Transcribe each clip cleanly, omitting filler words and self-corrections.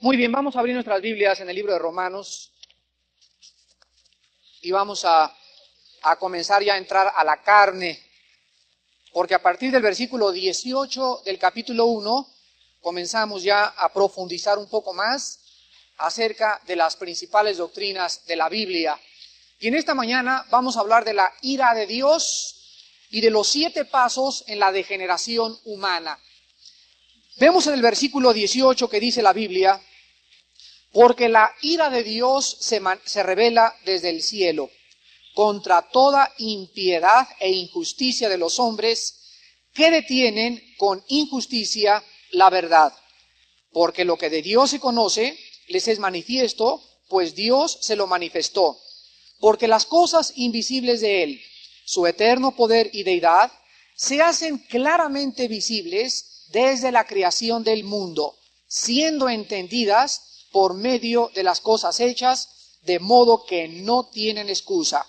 Muy bien, vamos a abrir nuestras Biblias en el libro de Romanos y vamos a comenzar ya a entrar a la carne, porque a partir del versículo 18 del capítulo 1 comenzamos ya a profundizar un poco más acerca de las principales doctrinas de la Biblia. Y en esta mañana vamos a hablar de la ira de Dios y de los 7 pasos en la degeneración humana. Vemos en el versículo 18 que dice la Biblia: porque la ira de Dios se revela desde el cielo contra toda impiedad e injusticia de los hombres que detienen con injusticia la verdad. Porque lo que de Dios se conoce les es manifiesto, pues Dios se lo manifestó. Porque las cosas invisibles de Él, su eterno poder y deidad, se hacen claramente visibles desde la creación del mundo, siendo entendidas por medio de las cosas hechas, de modo que no tienen excusa.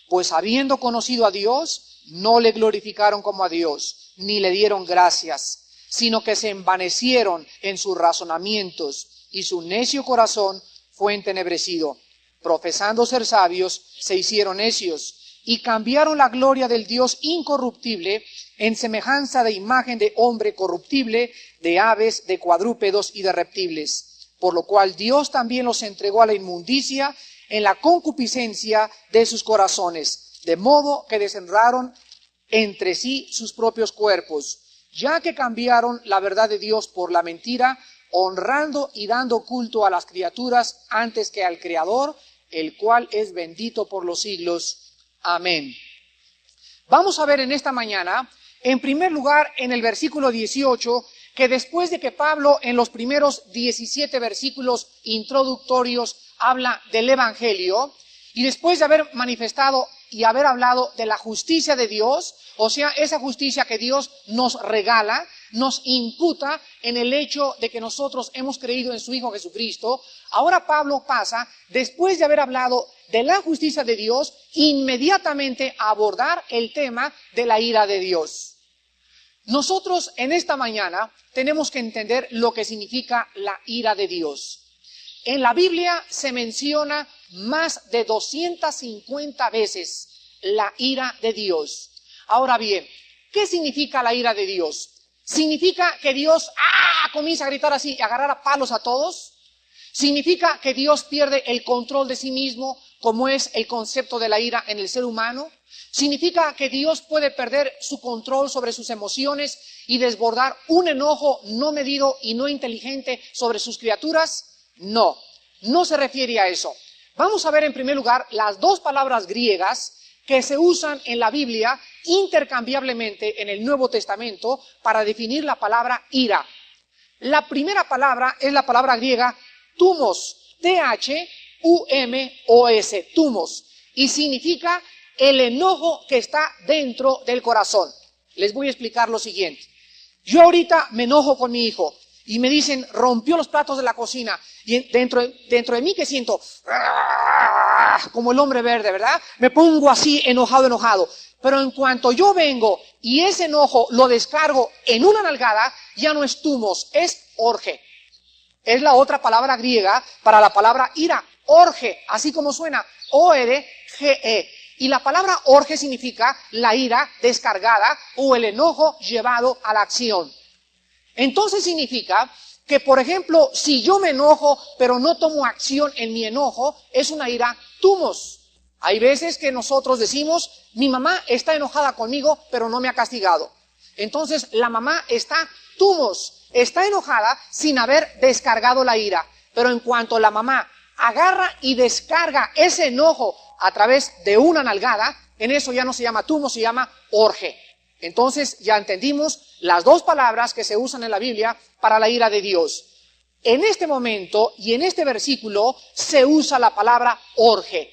Pues habiendo conocido a Dios, no le glorificaron como a Dios, ni le dieron gracias, sino que se envanecieron en sus razonamientos, y su necio corazón fue entenebrecido. Profesando ser sabios, se hicieron necios, y cambiaron la gloria del Dios incorruptible en semejanza de imagen de hombre corruptible, de aves, de cuadrúpedos y de reptiles. Por lo cual Dios también los entregó a la inmundicia en la concupiscencia de sus corazones, de modo que deshonraron entre sí sus propios cuerpos, ya que cambiaron la verdad de Dios por la mentira, honrando y dando culto a las criaturas antes que al Creador, el cual es bendito por los siglos. Amén. Vamos a ver en esta mañana, en primer lugar, en el versículo 18, que después de que Pablo en los primeros 17 versículos introductorios habla del Evangelio, y después de haber manifestado y haber hablado de la justicia de Dios, o sea, esa justicia que Dios nos regala, nos imputa en el hecho de que nosotros hemos creído en su Hijo Jesucristo, ahora Pablo pasa, después de haber hablado de la justicia de Dios, inmediatamente a abordar el tema de la ira de Dios. Nosotros en esta mañana tenemos que entender lo que significa la ira de Dios. En la Biblia se menciona más de 250 veces la ira de Dios. Ahora bien, ¿qué significa la ira de Dios? ¿Significa que Dios comienza a gritar así y agarrar a palos a todos? ¿Significa que Dios pierde el control de sí mismo, como es el concepto de la ira en el ser humano? ¿Significa que Dios puede perder su control sobre sus emociones y desbordar un enojo no medido y no inteligente sobre sus criaturas? No, no se refiere a eso. Vamos a ver en primer lugar las 2 palabras griegas que se usan en la Biblia intercambiablemente en el Nuevo Testamento para definir la palabra ira. La primera palabra es la palabra griega thumos, T-H-U-M-O-S, thumos, y significa el enojo que está dentro del corazón. Les voy a explicar lo siguiente. Yo ahorita me enojo con mi hijo y me dicen, rompió los platos de la cocina, y dentro de mí que siento como el hombre verde, ¿verdad? Me pongo así enojado. Pero en cuanto yo vengo y ese enojo lo descargo en una nalgada, ya no es thumos, es orge. Es la otra palabra griega para la palabra ira, orge, así como suena, O-R-G-E. Y la palabra orge significa la ira descargada o el enojo llevado a la acción. Entonces significa que, por ejemplo, si yo me enojo pero no tomo acción en mi enojo, es una ira thumos. Hay veces que nosotros decimos, mi mamá está enojada conmigo pero no me ha castigado. Entonces la mamá está thumos, está enojada sin haber descargado la ira. Pero en cuanto la mamá agarra y descarga ese enojo a través de una nalgada, en eso ya no se llama thumos, se llama orge. Entonces ya entendimos las 2 palabras que se usan en la Biblia para la ira de Dios. En este momento y en este versículo se usa la palabra orge.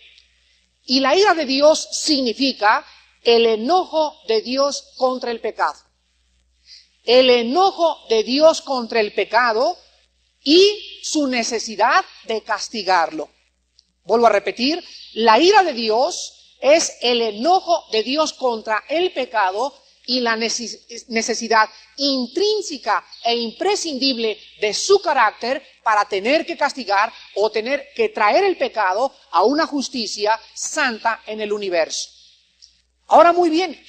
Y la ira de Dios significa el enojo de Dios contra el pecado. El enojo de Dios contra el pecado y su necesidad de castigarlo. Vuelvo a repetir, la ira de Dios es el enojo de Dios contra el pecado y la necesidad intrínseca e imprescindible de su carácter para tener que castigar o tener que traer el pecado a una justicia santa en el universo. Ahora muy bien,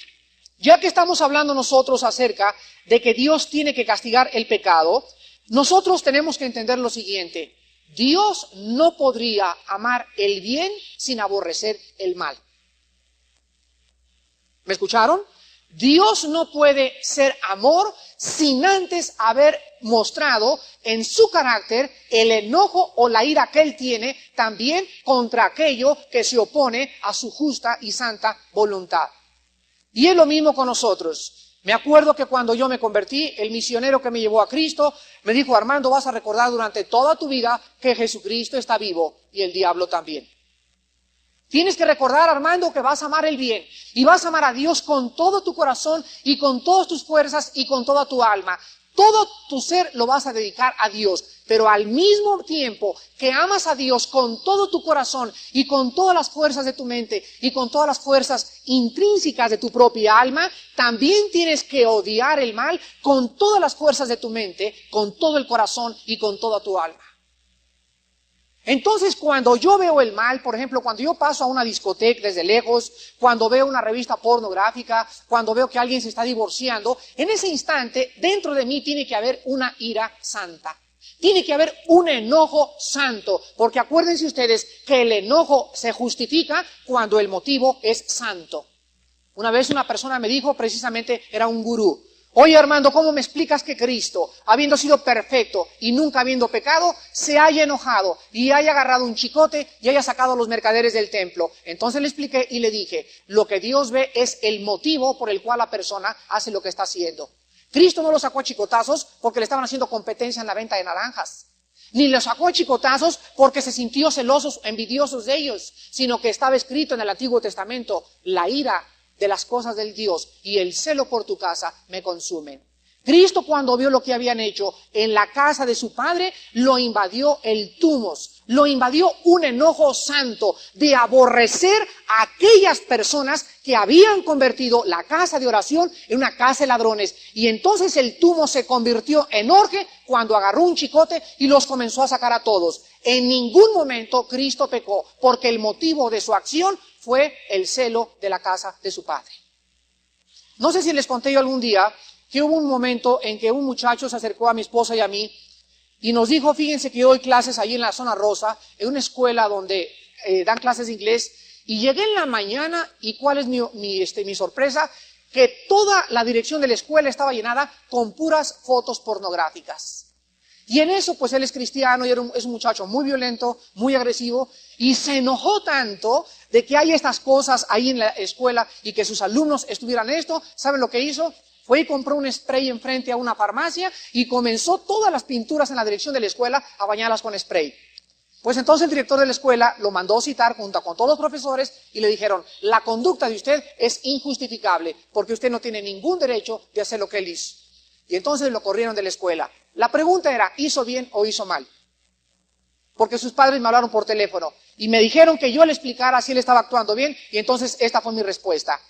ya que estamos hablando nosotros acerca de que Dios tiene que castigar el pecado, nosotros tenemos que entender lo siguiente: Dios no podría amar el bien sin aborrecer el mal. ¿Me escucharon? Dios no puede ser amor sin antes haber mostrado en su carácter el enojo o la ira que Él tiene también contra aquello que se opone a su justa y santa voluntad. Y es lo mismo con nosotros. Me acuerdo que cuando yo me convertí, el misionero que me llevó a Cristo me dijo: Armando, vas a recordar durante toda tu vida que Jesucristo está vivo y el diablo también. Tienes que recordar, Armando, que vas a amar el bien y vas a amar a Dios con todo tu corazón y con todas tus fuerzas y con toda tu alma. Todo tu ser lo vas a dedicar a Dios, pero al mismo tiempo que amas a Dios con todo tu corazón y con todas las fuerzas de tu mente y con todas las fuerzas intrínsecas de tu propia alma, también tienes que odiar el mal con todas las fuerzas de tu mente, con todo el corazón y con toda tu alma. Entonces, cuando yo veo el mal, por ejemplo, cuando yo paso a una discoteca desde lejos, cuando veo una revista pornográfica, cuando veo que alguien se está divorciando, en ese instante, dentro de mí tiene que haber una ira santa. Tiene que haber un enojo santo, porque acuérdense ustedes que el enojo se justifica cuando el motivo es santo. Una vez una persona me dijo, precisamente era un gurú: oye, Armando, ¿cómo me explicas que Cristo, habiendo sido perfecto y nunca habiendo pecado, se haya enojado y haya agarrado un chicote y haya sacado a los mercaderes del templo? Entonces le expliqué y le dije: lo que Dios ve es el motivo por el cual la persona hace lo que está haciendo. Cristo no lo sacó a chicotazos porque le estaban haciendo competencia en la venta de naranjas. Ni lo sacó a chicotazos porque se sintió celosos, envidiosos de ellos, sino que estaba escrito en el Antiguo Testamento: la ira de las cosas del Dios y el celo por tu casa me consumen. Cristo, cuando vio lo que habían hecho en la casa de su Padre, lo invadió el tumos, lo invadió un enojo santo de aborrecer a aquellas personas que habían convertido la casa de oración en una casa de ladrones. Y entonces el tumos se convirtió en orgie cuando agarró un chicote y los comenzó a sacar a todos. En ningún momento Cristo pecó, porque el motivo de su acción fue el celo de la casa de su Padre. No sé si les conté yo algún día que hubo un momento en que un muchacho se acercó a mi esposa y a mí y nos dijo: fíjense que yo doy clases ahí en la zona rosa, en una escuela donde dan clases de inglés, y llegué en la mañana y ¿cuál es mi sorpresa? Que toda la dirección de la escuela estaba llenada con puras fotos pornográficas. Y en eso, pues él es cristiano y es un muchacho muy violento, muy agresivo, y se enojó tanto de que hay estas cosas ahí en la escuela y que sus alumnos estuvieran esto. ¿Saben lo que hizo? Fue y compró un spray enfrente a una farmacia y comenzó todas las pinturas en la dirección de la escuela a bañarlas con spray. Pues entonces el director de la escuela lo mandó citar junto con todos los profesores y le dijeron: la conducta de usted es injustificable porque usted no tiene ningún derecho de hacer lo que él hizo. Y entonces lo corrieron de la escuela. La pregunta era: ¿hizo bien o hizo mal? Porque sus padres me hablaron por teléfono y me dijeron que yo le explicara si él estaba actuando bien, y entonces esta fue mi respuesta: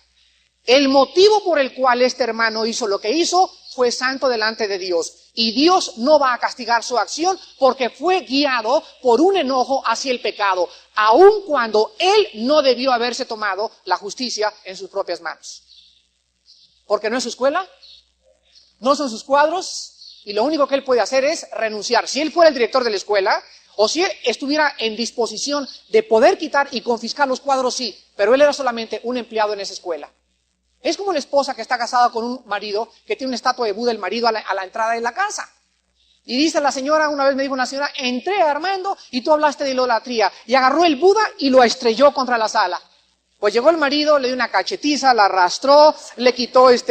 el motivo por el cual este hermano hizo lo que hizo fue santo delante de Dios, y Dios no va a castigar su acción porque fue guiado por un enojo hacia el pecado, aun cuando él no debió haberse tomado la justicia en sus propias manos. Porque no es su escuela, no son sus cuadros, y lo único que él puede hacer es renunciar. Si él fuera el director de la escuela, o si él estuviera en disposición de poder quitar y confiscar los cuadros, sí, pero él era solamente un empleado en esa escuela. Es como la esposa que está casada con un marido que tiene una estatua de Buda, el marido a la entrada de la casa. Y dice la señora, una vez me dijo una señora: entré, Armando, y tú hablaste de idolatría, y agarró el Buda y lo estrelló contra la sala. Pues llegó el marido, le dio una cachetiza, la arrastró, le quitó el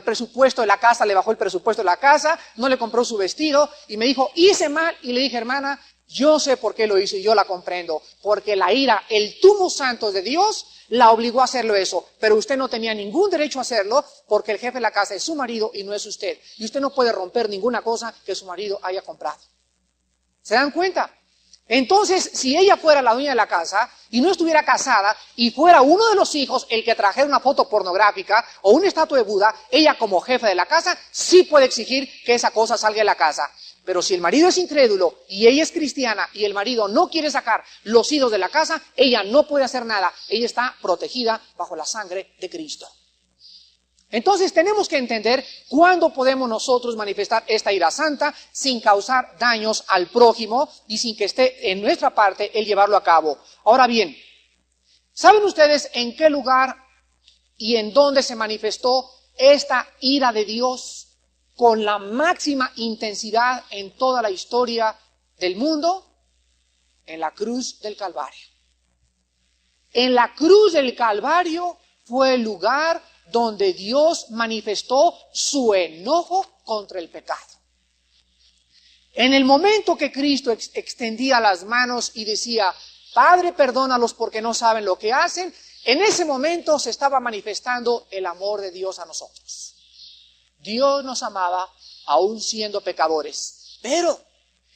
presupuesto de la casa, le bajó el presupuesto de la casa, no le compró su vestido, y me dijo: hice mal. Y le dije: hermana, yo sé por qué lo hizo y yo la comprendo, porque la ira, el tumo santo de Dios la obligó a hacerlo eso, pero usted no tenía ningún derecho a hacerlo porque el jefe de la casa es su marido y no es usted, y usted no puede romper ninguna cosa que su marido haya comprado. ¿Se dan cuenta? Entonces, si ella fuera la dueña de la casa y no estuviera casada y fuera uno de los hijos el que trajera una foto pornográfica o una estatua de Buda, ella como jefe de la casa sí puede exigir que esa cosa salga de la casa. Pero si el marido es incrédulo y ella es cristiana y el marido no quiere sacar los ídolos de la casa, ella no puede hacer nada. Ella está protegida bajo la sangre de Cristo. Entonces tenemos que entender cuándo podemos nosotros manifestar esta ira santa sin causar daños al prójimo y sin que esté en nuestra parte el llevarlo a cabo. Ahora bien, ¿saben ustedes en qué lugar y en dónde se manifestó esta ira de Dios con la máxima intensidad en toda la historia del mundo? En la cruz del Calvario. En la cruz del Calvario fue el lugar donde Dios manifestó su enojo contra el pecado. En el momento que Cristo extendía las manos y decía, Padre, perdónalos porque no saben lo que hacen, en ese momento se estaba manifestando el amor de Dios a nosotros. Dios nos amaba aún siendo pecadores, pero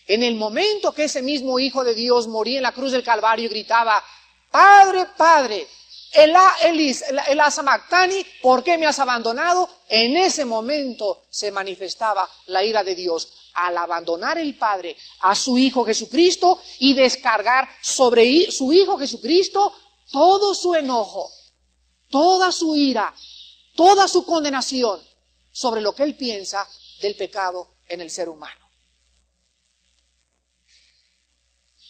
en el momento que ese mismo Hijo de Dios moría en la cruz del Calvario y gritaba, Padre, Padre, Elá sabactani, ¿por qué me has abandonado? En ese momento se manifestaba la ira de Dios al abandonar el Padre a su Hijo Jesucristo y descargar sobre su Hijo Jesucristo todo su enojo, toda su ira, toda su condenación sobre lo que Él piensa del pecado en el ser humano.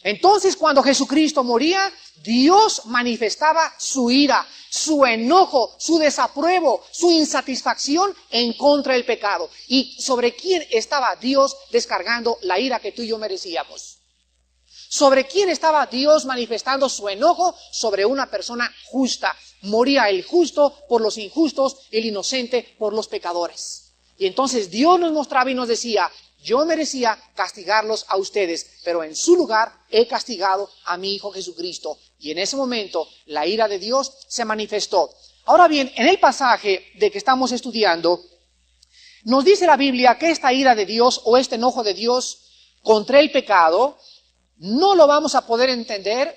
Entonces, cuando Jesucristo moría, Dios manifestaba su ira, su enojo, su desapruebo, su insatisfacción en contra del pecado. ¿Y sobre quién estaba Dios descargando la ira que tú y yo merecíamos? ¿Sobre quién estaba Dios manifestando su enojo? Sobre una persona justa. Moría el justo por los injustos, el inocente por los pecadores. Y entonces Dios nos mostraba y nos decía, yo merecía castigarlos a ustedes, pero en su lugar he castigado a mi Hijo Jesucristo. Y en ese momento la ira de Dios se manifestó. Ahora bien, en el pasaje de que estamos estudiando, nos dice la Biblia que esta ira de Dios o este enojo de Dios contra el pecado, no lo vamos a poder entender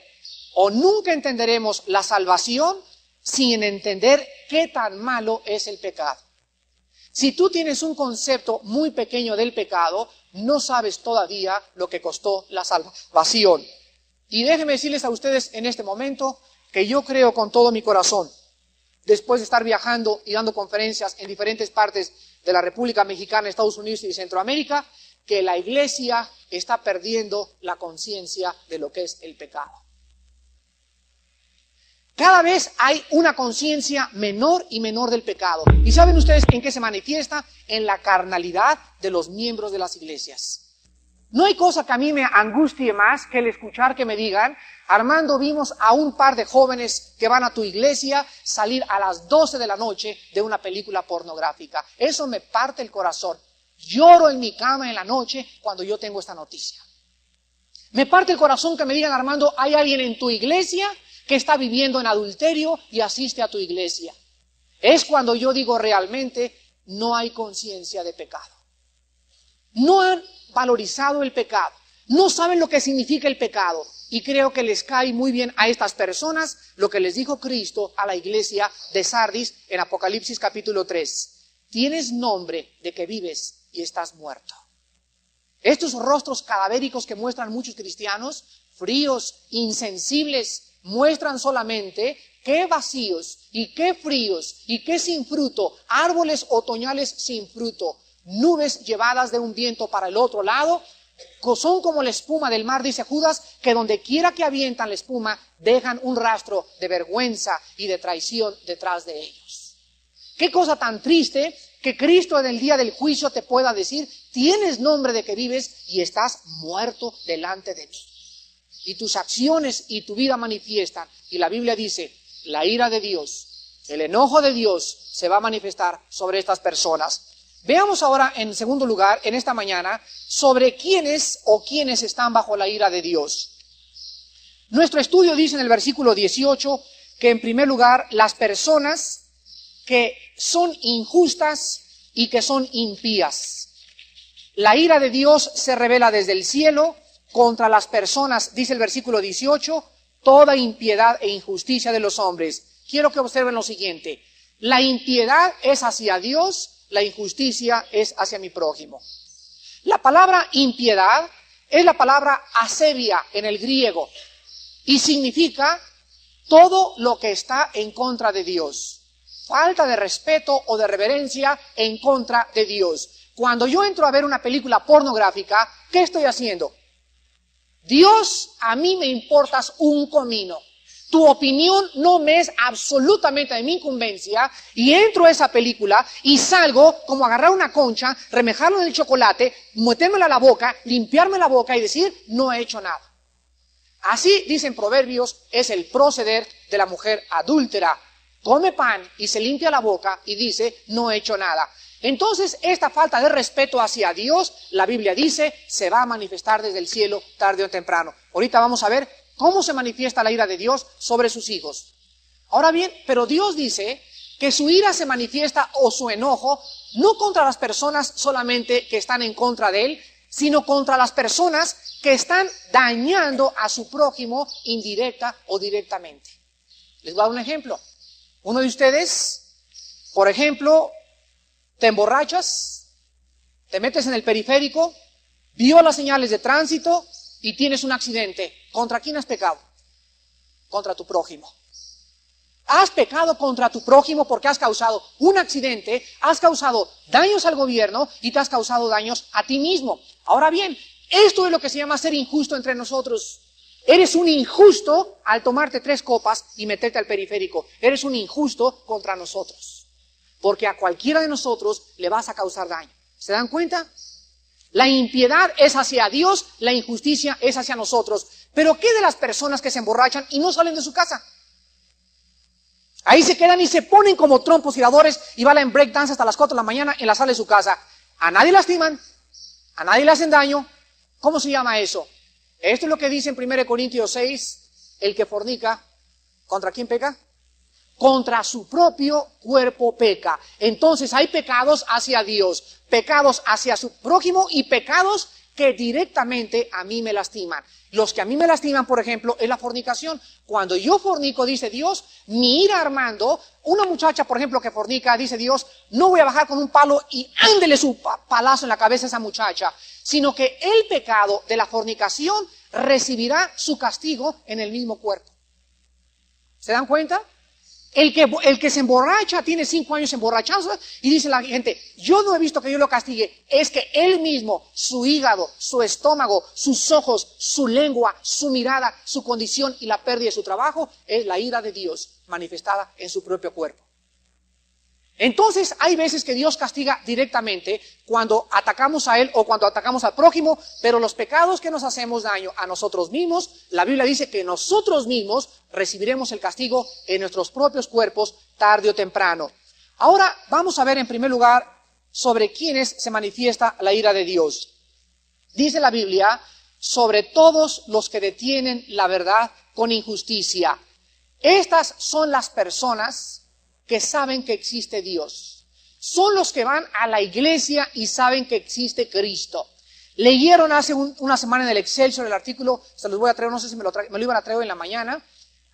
o nunca entenderemos la salvación sin entender qué tan malo es el pecado. Si tú tienes un concepto muy pequeño del pecado, no sabes todavía lo que costó la salvación. Y déjenme decirles a ustedes en este momento que yo creo con todo mi corazón, después de estar viajando y dando conferencias en diferentes partes de la República Mexicana, Estados Unidos y Centroamérica, que la iglesia está perdiendo la conciencia de lo que es el pecado. Cada vez hay una conciencia menor y menor del pecado. ¿Y saben ustedes en qué se manifiesta? En la carnalidad de los miembros de las iglesias. No hay cosa que a mí me angustie más que el escuchar que me digan, Armando, vimos a un par de jóvenes que van a tu iglesia salir a las 12 de la noche de una película pornográfica. Eso me parte el corazón. Lloro en mi cama en la noche cuando yo tengo esta noticia. Me parte el corazón que me digan, Armando, hay alguien en tu iglesia que está viviendo en adulterio y asiste a tu iglesia. Es cuando yo digo realmente no hay conciencia de pecado. No han valorizado el pecado. No saben lo que significa el pecado. Y creo que les cae muy bien a estas personas lo que les dijo Cristo a la iglesia de Sardis en Apocalipsis capítulo 3. Tienes nombre de que vives y estás muerto. Estos rostros cadavéricos que muestran muchos cristianos, fríos, insensibles, muestran solamente qué vacíos y qué fríos y qué sin fruto, árboles otoñales sin fruto, nubes llevadas de un viento para el otro lado, son como la espuma del mar, dice Judas, que donde quiera que avientan la espuma, dejan un rastro de vergüenza y de traición detrás de ellos. Qué cosa tan triste que Cristo en el día del juicio te pueda decir, tienes nombre de que vives y estás muerto delante de mí. Y tus acciones y tu vida manifiestan. Y la Biblia dice, la ira de Dios, el enojo de Dios se va a manifestar sobre estas personas. Veamos ahora en segundo lugar, en esta mañana, sobre quiénes o quiénes están bajo la ira de Dios. Nuestro estudio dice en el versículo 18 que en primer lugar las personas que son injustas y que son impías. La ira de Dios se revela desde el cielo contra las personas, dice el versículo 18, toda impiedad e injusticia de los hombres. Quiero que observen lo siguiente. La impiedad es hacia Dios, la injusticia es hacia mi prójimo. La palabra impiedad es la palabra asevia en el griego y significa todo lo que está en contra de Dios. Falta de respeto o de reverencia en contra de Dios. Cuando yo entro a ver una película pornográfica, ¿qué estoy haciendo? Dios, a mí me importas un comino. Tu opinión no me es absolutamente de mi incumbencia y entro a esa película y salgo como agarrar una concha, remejarlo en el chocolate, metérmela a la boca, limpiarme la boca y decir, no he hecho nada. Así, dicen Proverbios, es el proceder de la mujer adúltera. Come pan y se limpia la boca y dice, no he hecho nada. Entonces, esta falta de respeto hacia Dios, la Biblia dice, se va a manifestar desde el cielo tarde o temprano. Ahorita vamos a ver cómo se manifiesta la ira de Dios sobre sus hijos. Ahora bien, pero Dios dice que su ira se manifiesta o su enojo no contra las personas solamente que están en contra de Él, sino contra las personas que están dañando a su prójimo indirecta o directamente. Les voy a dar un ejemplo. Uno de ustedes, por ejemplo, te emborrachas, te metes en el periférico, violas señales de tránsito y tienes un accidente. ¿Contra quién has pecado? Contra tu prójimo. Has pecado contra tu prójimo porque has causado un accidente, has causado daños al gobierno y te has causado daños a ti mismo. Ahora bien, esto es lo que se llama ser injusto entre nosotros. Eres un injusto al tomarte 3 copas y meterte al periférico. Eres un injusto contra nosotros. Porque a cualquiera de nosotros le vas a causar daño. ¿Se dan cuenta? La impiedad es hacia Dios, la injusticia es hacia nosotros. Pero ¿qué de las personas que se emborrachan y no salen de su casa? Ahí se quedan y se ponen como trompos giradores y bailan breakdance hasta las 4 de la mañana en la sala de su casa. A nadie lastiman, a nadie le hacen daño. ¿Cómo se llama eso? Esto es lo que dice en 1 Corintios 6, el que fornica, ¿contra quién peca? Contra su propio cuerpo peca. Entonces hay pecados hacia Dios, pecados hacia su prójimo y pecados que directamente a mí me lastiman. Los que a mí me lastiman, por ejemplo, es la fornicación. Cuando yo fornico, dice Dios, mi ira armando, una muchacha, por ejemplo, que fornica, dice Dios, no voy a bajar con un palo y ándele su palazo en la cabeza a esa muchacha, sino que el pecado de la fornicación recibirá su castigo en el mismo cuerpo. ¿Se dan cuenta? El que se emborracha, tiene 5 años emborrachándose y dice la gente, yo no he visto que yo lo castigue. Es que él mismo, su hígado, su estómago, sus ojos, su lengua, su mirada, su condición y la pérdida de su trabajo es la ira de Dios manifestada en su propio cuerpo. Entonces hay veces que Dios castiga directamente cuando atacamos a Él o cuando atacamos al prójimo, pero los pecados que nos hacemos daño a nosotros mismos, la Biblia dice que nosotros mismos recibiremos el castigo en nuestros propios cuerpos tarde o temprano. Ahora vamos a ver en primer lugar sobre quiénes se manifiesta la ira de Dios. Dice la Biblia, sobre todos los que detienen la verdad con injusticia. Estas son las personas que saben que existe Dios. Son los que van a la iglesia y saben que existe Cristo. Leyeron hace una semana en el Excelsior el artículo, se los voy a traer, no sé si me lo iban a traer hoy en la mañana.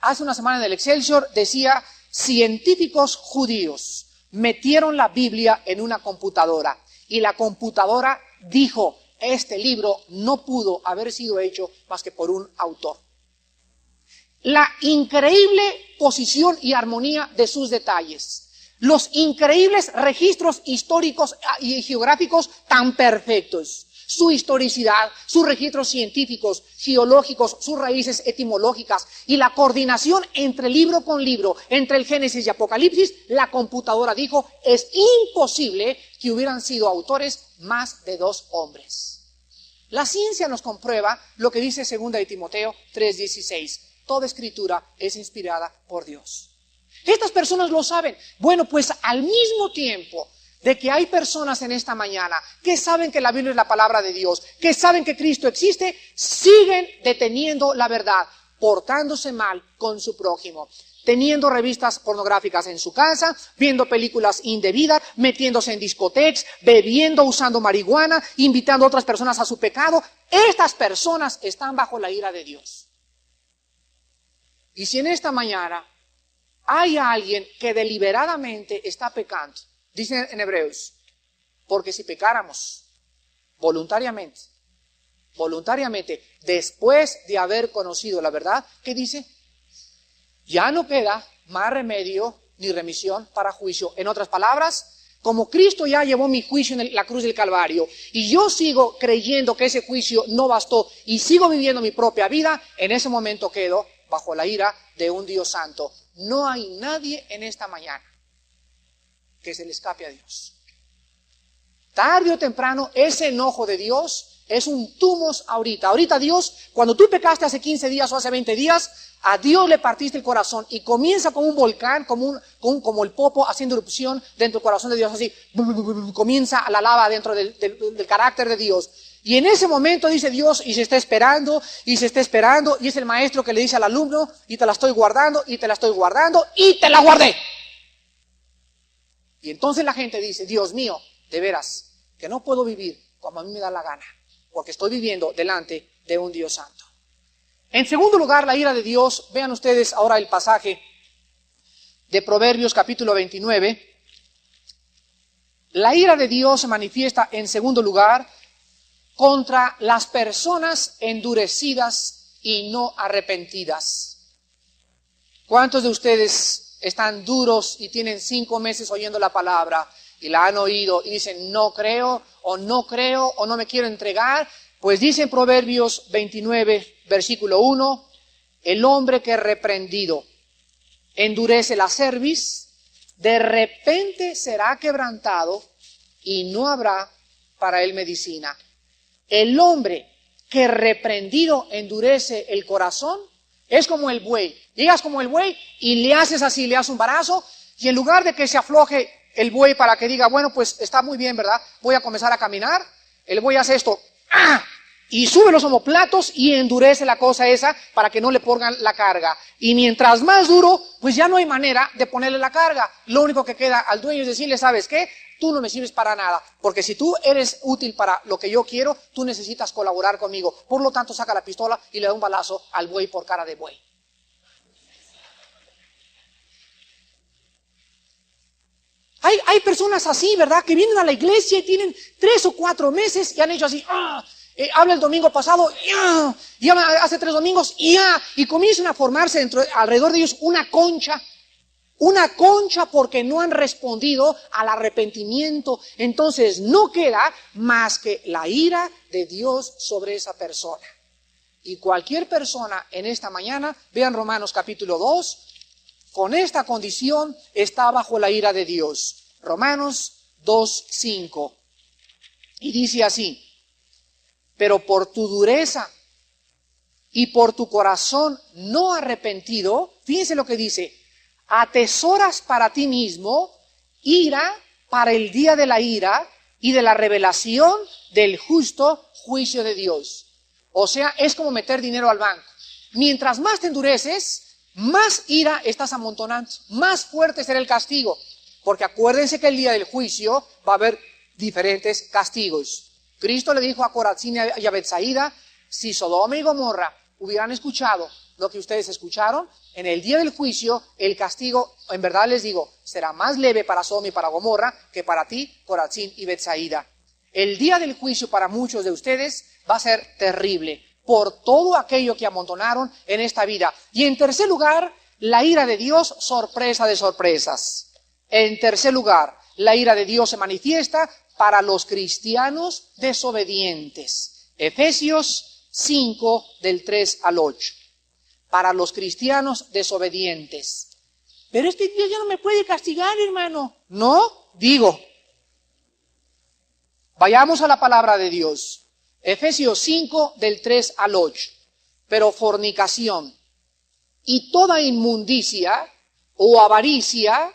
Hace una semana en el Excelsior decía, científicos judíos metieron la Biblia en una computadora y la computadora dijo, este libro no pudo haber sido hecho más que por un autor. La increíble posición y armonía de sus detalles, los increíbles registros históricos y geográficos tan perfectos, su historicidad, sus registros científicos, geológicos, sus raíces etimológicas y la coordinación entre libro con libro, entre el Génesis y Apocalipsis, la computadora dijo, es imposible que hubieran sido autores más de 2 hombres. La ciencia nos comprueba lo que dice 2 de Timoteo 3:16. Toda escritura es inspirada por Dios. Estas personas lo saben. Bueno, pues al mismo tiempo de que hay personas en esta mañana que saben que la Biblia es la palabra de Dios, que saben que Cristo existe, siguen deteniendo la verdad, portándose mal con su prójimo. teniendo revistas pornográficas en su casa, viendo películas indebidas, metiéndose en discotecas, bebiendo, usando marihuana, invitando a otras personas a su pecado. Estas personas están bajo la ira de Dios. Y si en esta mañana hay alguien que deliberadamente está pecando, dice en Hebreos, porque si pecáramos voluntariamente, después de haber conocido la verdad, ¿qué dice? Ya no queda más remedio ni remisión para juicio. En otras palabras, como Cristo ya llevó mi juicio en la cruz del Calvario y yo sigo creyendo que ese juicio no bastó y sigo viviendo mi propia vida, en ese momento quedo bajo la ira de un Dios santo. No hay nadie en esta mañana que se le escape a Dios. Tarde o temprano, ese enojo de Dios es un tumos ahorita. Ahorita Dios, cuando tú pecaste hace 15 días o hace 20 días, a Dios le partiste el corazón y comienza como un volcán, como el popo haciendo erupción dentro del corazón de Dios, así, comienza la lava dentro del carácter de Dios. Y en ese momento dice Dios, y se está esperando, y es el maestro que le dice al alumno, y te la estoy guardando, y te la estoy guardando, y te la guardé. Y entonces la gente dice, Dios mío, de veras, que no puedo vivir como a mí me da la gana, porque estoy viviendo delante de un Dios santo. En segundo lugar, la ira de Dios. Vean ustedes ahora el pasaje de Proverbios capítulo 29. La ira de Dios se manifiesta en segundo lugar contra las personas endurecidas y no arrepentidas. ¿Cuántos de ustedes están duros y tienen 5 meses oyendo la palabra y la han oído y dicen no creo o no me quiero entregar? Pues dice en Proverbios 29, versículo 1, el hombre que reprendido endurece la cerviz, de repente será quebrantado y no habrá para él medicina. El hombre que reprendido endurece el corazón es como el buey. Llegas como el buey y le haces así, le haces un varazo y en lugar de que se afloje el buey para que diga, bueno, pues está muy bien, ¿verdad? Voy a comenzar a caminar, el buey hace esto. ¡Ah! Y sube los omoplatos y endurece la cosa esa para que no le pongan la carga. Y mientras más duro, pues ya no hay manera de ponerle la carga. Lo único que queda al dueño es decirle, ¿sabes qué? Tú no me sirves para nada, porque si tú eres útil para lo que yo quiero, tú necesitas colaborar conmigo. Por lo tanto, saca la pistola y le da un balazo al buey por cara de buey. Hay personas así, ¿verdad? Que vienen a la iglesia y tienen 3 o 4 meses y han hecho así, habla el domingo pasado, y habla hace 3 domingos, y comienzan a formarse alrededor de ellos una concha porque no han respondido al arrepentimiento. Entonces no queda más que la ira de Dios sobre esa persona. Y cualquier persona en esta mañana, vean Romanos capítulo 2, con esta condición está bajo la ira de Dios. Romanos 2:5. Y dice así, pero por tu dureza y por tu corazón no arrepentido, fíjense lo que dice, atesoras para ti mismo ira para el día de la ira y de la revelación del justo juicio de Dios. O sea, es como meter dinero al banco. Mientras más te endureces, más ira estás amontonando, más fuerte será el castigo. Porque acuérdense que el día del juicio va a haber diferentes castigos. Cristo le dijo a Corazín y a Betsaida, si Sodoma y Gomorra hubieran escuchado lo que ustedes escucharon, en el día del juicio el castigo, en verdad les digo, será más leve para Sodoma y para Gomorra que para ti, Corazín y Betsaida. El día del juicio para muchos de ustedes va a ser terrible por todo aquello que amontonaron en esta vida. Y en tercer lugar, la ira de Dios, sorpresa de sorpresas. En tercer lugar, la ira de Dios se manifiesta para los cristianos desobedientes. Efesios 5, del 3 al 8. Para los cristianos desobedientes. Pero es que Dios ya no me puede castigar, hermano. No, digo. Vayamos a la palabra de Dios. Efesios 5, del 3 al 8. Pero fornicación y toda inmundicia o avaricia,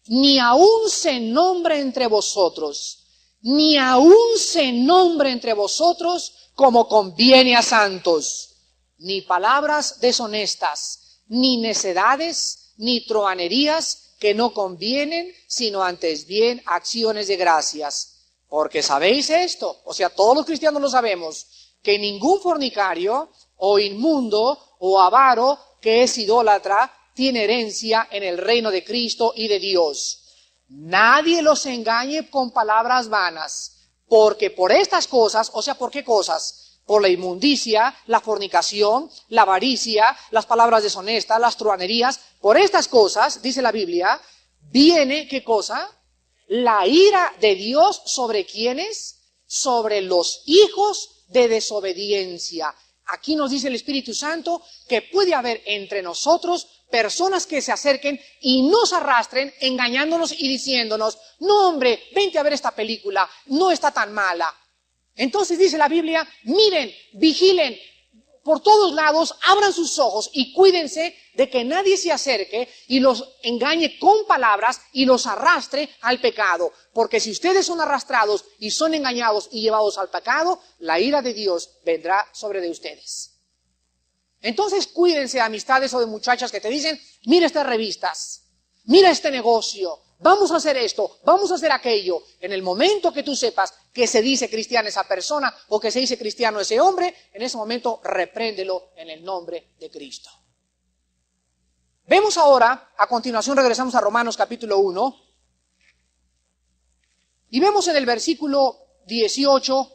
ni aun se nombre entre vosotros, ni aun se nombre entre vosotros como conviene a santos, ni palabras deshonestas, ni necedades, ni truhanerías que no convienen, sino antes bien acciones de gracias. Porque sabéis esto, o sea, todos los cristianos lo sabemos, que ningún fornicario o inmundo o avaro que es idólatra tiene herencia en el reino de Cristo y de Dios. Nadie los engañe con palabras vanas, porque por estas cosas, o sea, ¿por qué cosas? Por la inmundicia, la fornicación, la avaricia, las palabras deshonestas, las truhanerías, por estas cosas, dice la Biblia, viene, ¿qué cosa? La ira de Dios sobre ¿quiénes? Sobre los hijos de desobediencia. Aquí nos dice el Espíritu Santo que puede haber entre nosotros personas que se acerquen y nos arrastren engañándonos y diciéndonos, no hombre, vente a ver esta película, no está tan mala. Entonces dice la Biblia, miren, vigilen, por todos lados, abran sus ojos y cuídense de que nadie se acerque y los engañe con palabras y los arrastre al pecado. Porque si ustedes son arrastrados y son engañados y llevados al pecado, la ira de Dios vendrá sobre de ustedes. Entonces cuídense de amistades o de muchachas que te dicen, mira estas revistas, mira este negocio, vamos a hacer esto, vamos a hacer aquello. En el momento que tú sepas que se dice cristiana esa persona o que se dice cristiano ese hombre, en ese momento repréndelo en el nombre de Cristo. Vemos ahora, a continuación regresamos a Romanos capítulo 1, y vemos en el versículo 18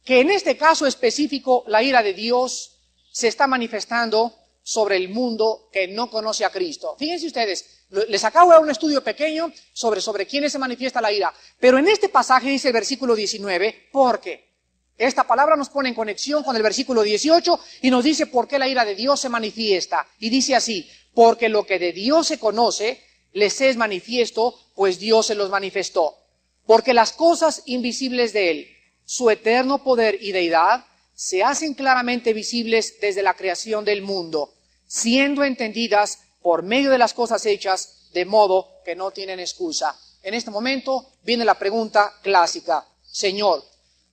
que en este caso específico la ira de Dios se está manifestando sobre el mundo que no conoce a Cristo. Fíjense ustedes, les acabo de dar un estudio pequeño sobre quiénes se manifiesta la ira, pero en este pasaje dice el versículo 19, porque esta palabra nos pone en conexión con el versículo 18 y nos dice por qué la ira de Dios se manifiesta. Y dice así, porque lo que de Dios se conoce les es manifiesto, pues Dios se los manifestó. Porque las cosas invisibles de Él, su eterno poder y deidad, se hacen claramente visibles desde la creación del mundo, siendo entendidas por medio de las cosas hechas, de modo que no tienen excusa. En este momento viene la pregunta clásica, Señor,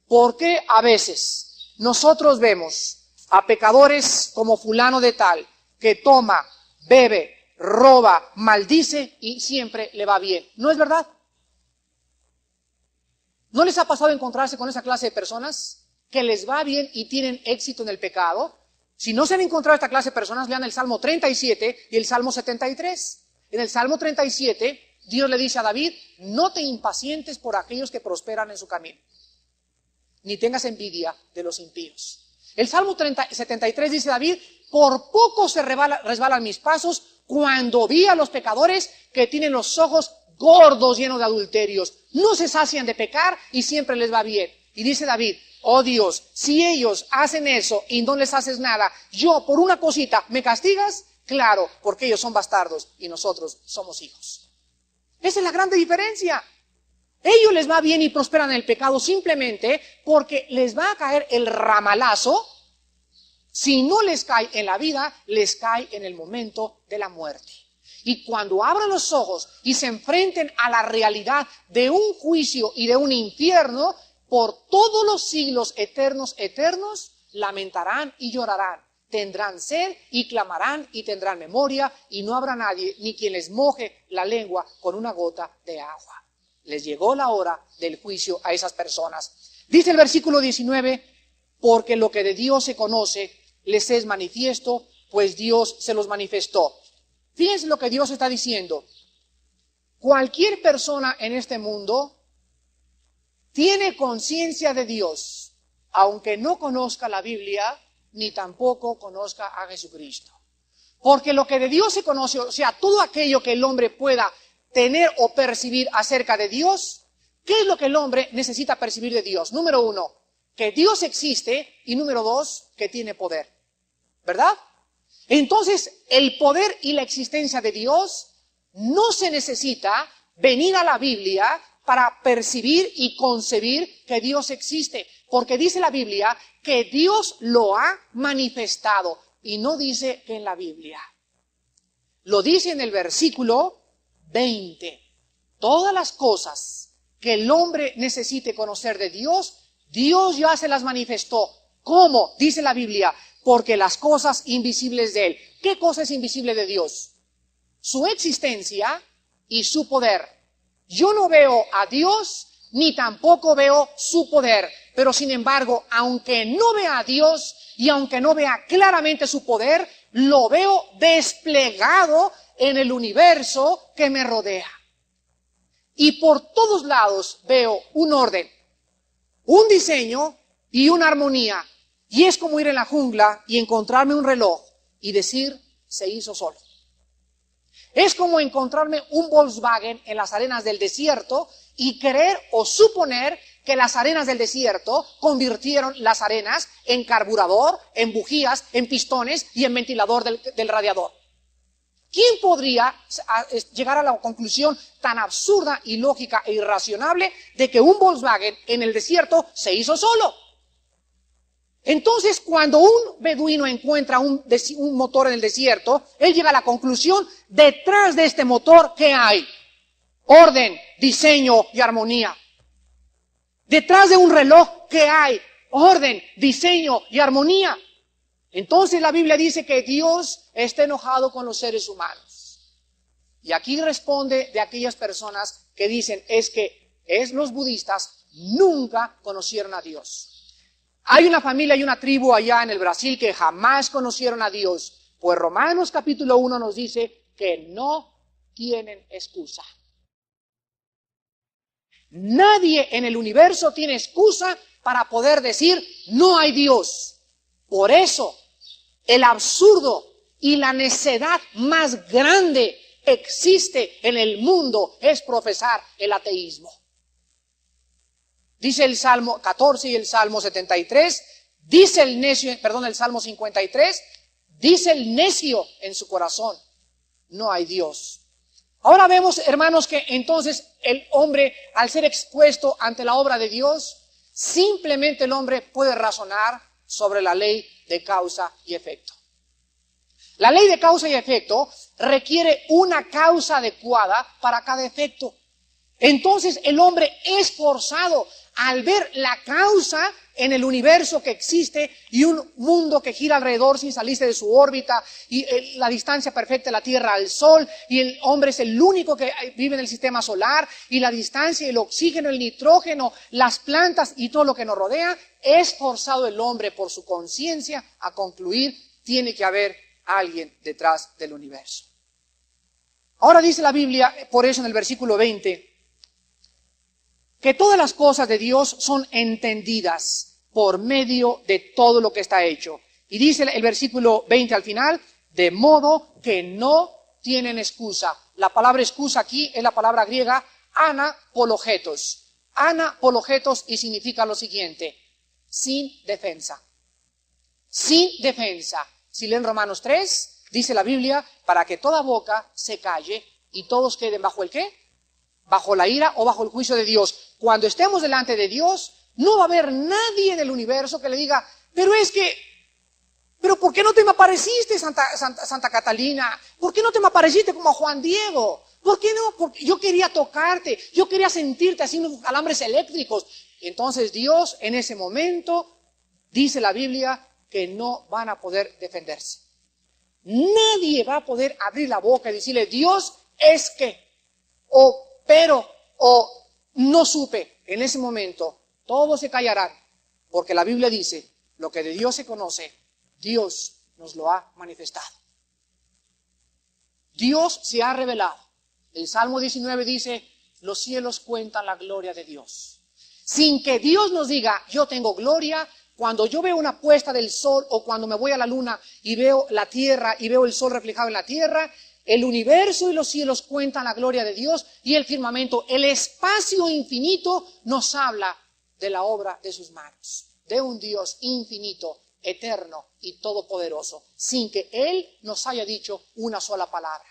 ¿por qué a veces nosotros vemos a pecadores como fulano de tal, que toma, bebe, roba, maldice y siempre le va bien? ¿No es verdad? ¿No les ha pasado encontrarse con esa clase de personas que les va bien y tienen éxito en el pecado? Si no se han encontrado esta clase de personas, lean el Salmo 37 y el Salmo 73. En el Salmo 37, Dios le dice a David, no te impacientes por aquellos que prosperan en su camino, ni tengas envidia de los impíos. El Salmo 73 dice David, por poco se resbalan mis pasos cuando vi a los pecadores que tienen los ojos gordos llenos de adulterios. No se sacian de pecar y siempre les va bien. Y dice David, oh Dios, si ellos hacen eso y no les haces nada, yo por una cosita, ¿me castigas? Claro, porque ellos son bastardos y nosotros somos hijos. Esa es la gran diferencia. Ellos les va bien y prosperan en el pecado simplemente porque les va a caer el ramalazo. Si no les cae en la vida, les cae en el momento de la muerte. Y cuando abran los ojos y se enfrenten a la realidad de un juicio y de un infierno, por todos los siglos eternos, lamentarán y llorarán, tendrán sed y clamarán y tendrán memoria y no habrá nadie ni quien les moje la lengua con una gota de agua. Les llegó la hora del juicio a esas personas. Dice el versículo 19, porque lo que de Dios se conoce les es manifiesto, pues Dios se los manifestó. Fíjense lo que Dios está diciendo. Cualquier persona en este mundo tiene conciencia de Dios, aunque no conozca la Biblia, ni tampoco conozca a Jesucristo. Porque lo que de Dios se conoce, o sea, todo aquello que el hombre pueda tener o percibir acerca de Dios, ¿qué es lo que el hombre necesita percibir de Dios? Número 1, que Dios existe, y número 2, que tiene poder. ¿Verdad? Entonces, el poder y la existencia de Dios no se necesita venir a la Biblia para percibir y concebir que Dios existe, porque dice la Biblia que Dios lo ha manifestado, y no dice que en la Biblia. Lo dice en el versículo 20. Todas las cosas que el hombre necesite conocer de Dios, Dios ya se las manifestó. ¿Cómo? Dice la Biblia, porque las cosas invisibles de Él. ¿Qué cosa es invisible de Dios? su existencia y su poder. Yo no veo a Dios ni tampoco veo su poder, pero sin embargo, aunque no vea a Dios y aunque no vea claramente su poder, lo veo desplegado en el universo que me rodea. Y por todos lados veo un orden, un diseño y una armonía. Y es como ir en la jungla y encontrarme un reloj y decir, se hizo solo. Es como encontrarme un Volkswagen en las arenas del desierto y creer o suponer que las arenas del desierto convirtieron las arenas en carburador, en bujías, en pistones y en ventilador del radiador. ¿Quién podría llegar a la conclusión tan absurda, ilógica e irracional de que un Volkswagen en el desierto se hizo solo? Entonces, cuando un beduino encuentra un motor en el desierto, él llega a la conclusión, detrás de este motor, ¿qué hay? Orden, diseño y armonía. Detrás de un reloj, ¿qué hay? Orden, diseño y armonía. Entonces la Biblia dice que Dios está enojado con los seres humanos. Y aquí responde de aquellas personas que dicen, los budistas nunca conocieron a Dios. Hay una familia y una tribu allá en el Brasil que jamás conocieron a Dios. Pues Romanos capítulo 1 nos dice que no tienen excusa. Nadie en el universo tiene excusa para poder decir no hay Dios. Por eso, el absurdo y la necedad más grande existe en el mundo es profesar el ateísmo. Dice el Salmo 14 y el Salmo 73, dice el necio, el Salmo 53, dice el necio en su corazón, no hay Dios. Ahora vemos, hermanos, que entonces el hombre, al ser expuesto ante la obra de Dios, simplemente el hombre puede razonar sobre la ley de causa y efecto. La ley de causa y efecto requiere una causa adecuada para cada efecto. Entonces el hombre es forzado al ver la causa en el universo que existe y un mundo que gira alrededor sin salirse de su órbita y la distancia perfecta de la Tierra al Sol y el hombre es el único que vive en el sistema solar y la distancia, el oxígeno, el nitrógeno, las plantas y todo lo que nos rodea, es forzado el hombre por su conciencia a concluir, tiene que haber alguien detrás del universo. Ahora dice la Biblia, por eso en el versículo 20, que todas las cosas de Dios son entendidas por medio de todo lo que está hecho. Y dice el versículo 20 al final, de modo que no tienen excusa. La palabra excusa aquí es la palabra griega anapologetos. Anapologetos y significa lo siguiente, sin defensa. Sin defensa. Si leen Romanos 3, dice la Biblia, para que toda boca se calle y todos queden bajo ¿el qué? Bajo la ira o bajo el juicio de Dios. Cuando estemos delante de Dios, no va a haber nadie en el universo que le diga, pero ¿por qué no te me apareciste, Santa Catalina? ¿Por qué no te me apareciste como a Juan Diego? ¿Por qué no? Porque yo quería tocarte, yo quería sentirte haciendo alambres eléctricos. Entonces Dios en ese momento, dice la Biblia, que no van a poder defenderse. Nadie va a poder abrir la boca y decirle, Dios es que, o no supe. En ese momento todos se callarán, porque la Biblia dice, lo que de Dios se conoce, Dios nos lo ha manifestado. Dios se ha revelado. El Salmo 19 dice, los cielos cuentan la gloria de Dios. Sin que Dios nos diga, yo tengo gloria, cuando yo veo una puesta del sol o cuando me voy a la luna y veo la tierra y veo el sol reflejado en la tierra, el universo y los cielos cuentan la gloria de Dios y el firmamento, el espacio infinito nos habla de la obra de sus manos, de un Dios infinito, eterno y todopoderoso, sin que Él nos haya dicho una sola palabra.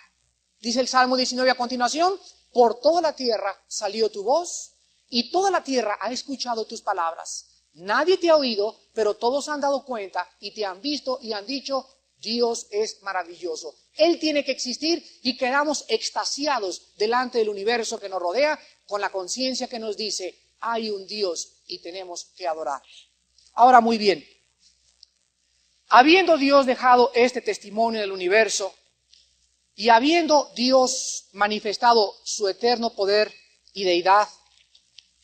Dice el Salmo 19 a continuación, por toda la tierra salió tu voz y toda la tierra ha escuchado tus palabras. Nadie te ha oído, pero todos han dado cuenta y te han visto y han dicho, Dios es maravilloso. Él tiene que existir y quedamos extasiados delante del universo que nos rodea con la conciencia que nos dice, hay un Dios y tenemos que adorar. Ahora muy bien, habiendo Dios dejado este testimonio del universo, Y habiendo Dios manifestado su eterno poder y deidad,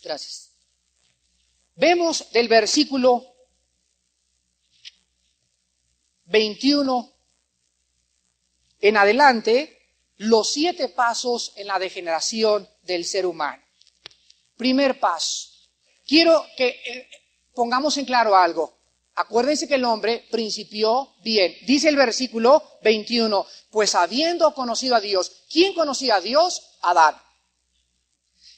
gracias. Vemos del versículo 21 en adelante los 7 pasos en la degeneración del ser humano. Primer paso. Quiero que pongamos en claro algo. Acuérdense que el hombre principió bien. Dice el versículo 21, pues habiendo conocido a Dios. ¿Quién conocía a Dios? Adán.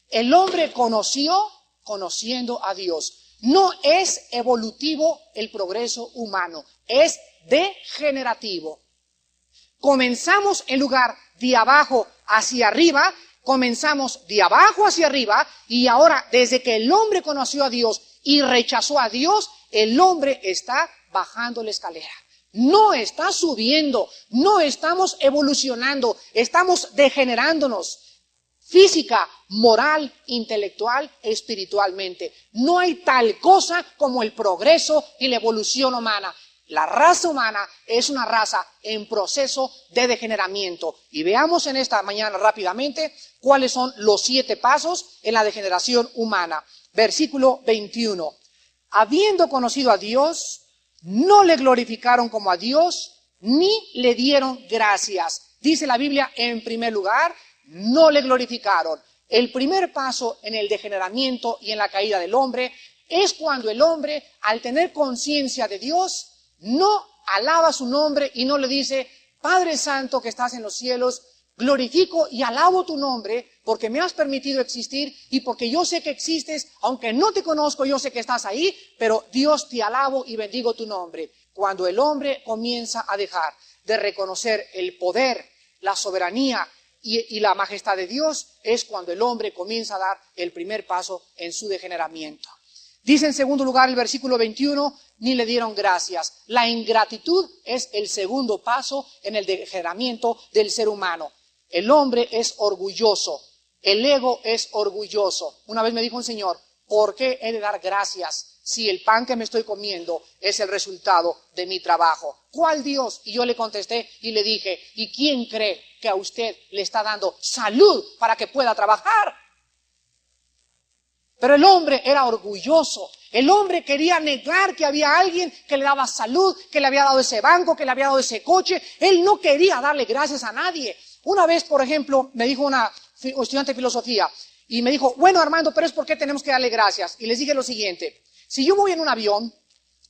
El hombre conoció conociendo a Dios. No es evolutivo el progreso humano, es degenerativo. Comenzamos en lugar de abajo hacia arriba, comenzamos de abajo hacia arriba y ahora desde que el hombre conoció a Dios y rechazó a Dios, el hombre está bajando la escalera. No está subiendo, no estamos evolucionando, estamos degenerándonos. Física, moral, intelectual, espiritualmente. No hay tal cosa como el progreso y la evolución humana. La raza humana es una raza en proceso de degeneramiento. Y veamos en esta mañana rápidamente cuáles son los 7 pasos en la degeneración humana. Versículo 21. Habiendo conocido a Dios, no le glorificaron como a Dios, ni le dieron gracias. Dice la Biblia, en primer lugar, no le glorificaron. El primer paso en el degeneramiento y en la caída del hombre es cuando el hombre, al tener conciencia de Dios, no alaba su nombre y no le dice, Padre Santo que estás en los cielos, glorifico y alabo tu nombre porque me has permitido existir y porque yo sé que existes, aunque no te conozco, yo sé que estás ahí, pero Dios te alabo y bendigo tu nombre. Cuando el hombre comienza a dejar de reconocer el poder, la soberanía y la majestad de Dios, es cuando el hombre comienza a dar el primer paso en su degeneramiento. Dice en segundo lugar el versículo 21, ni le dieron gracias. La ingratitud es el segundo paso en el degeneramiento del ser humano. El hombre es orgulloso, el ego es orgulloso. Una vez me dijo un señor, ¿por qué he de dar gracias si el pan que me estoy comiendo es el resultado de mi trabajo? ¿Cuál Dios? Y yo le contesté y le dije, ¿y quién cree que a usted le está dando salud para que pueda trabajar? Pero el hombre era orgulloso. El hombre quería negar que había alguien que le daba salud, que le había dado ese banco, que le había dado ese coche. Él no quería darle gracias a nadie. Una vez, por ejemplo, me dijo una estudiante de filosofía y me dijo, bueno, Armando, pero es por qué tenemos que darle gracias. Y les dije lo siguiente, si yo voy en un avión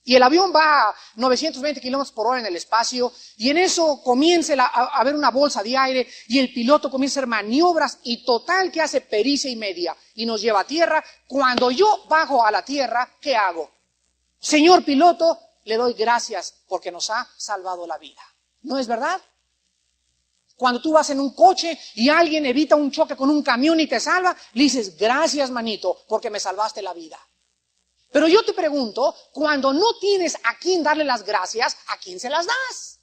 y el avión va a 920 kilómetros por hora en el espacio y en eso comienza a haber una bolsa de aire y el piloto comienza a hacer maniobras y total que hace pericia y media y nos lleva a tierra, cuando yo bajo a la tierra, ¿qué hago? Señor piloto, le doy gracias porque nos ha salvado la vida. ¿No es verdad? Cuando tú vas en un coche y alguien evita un choque con un camión y te salva, le dices, gracias manito, porque me salvaste la vida. Pero yo te pregunto, cuando no tienes a quién darle las gracias, ¿a quién se las das?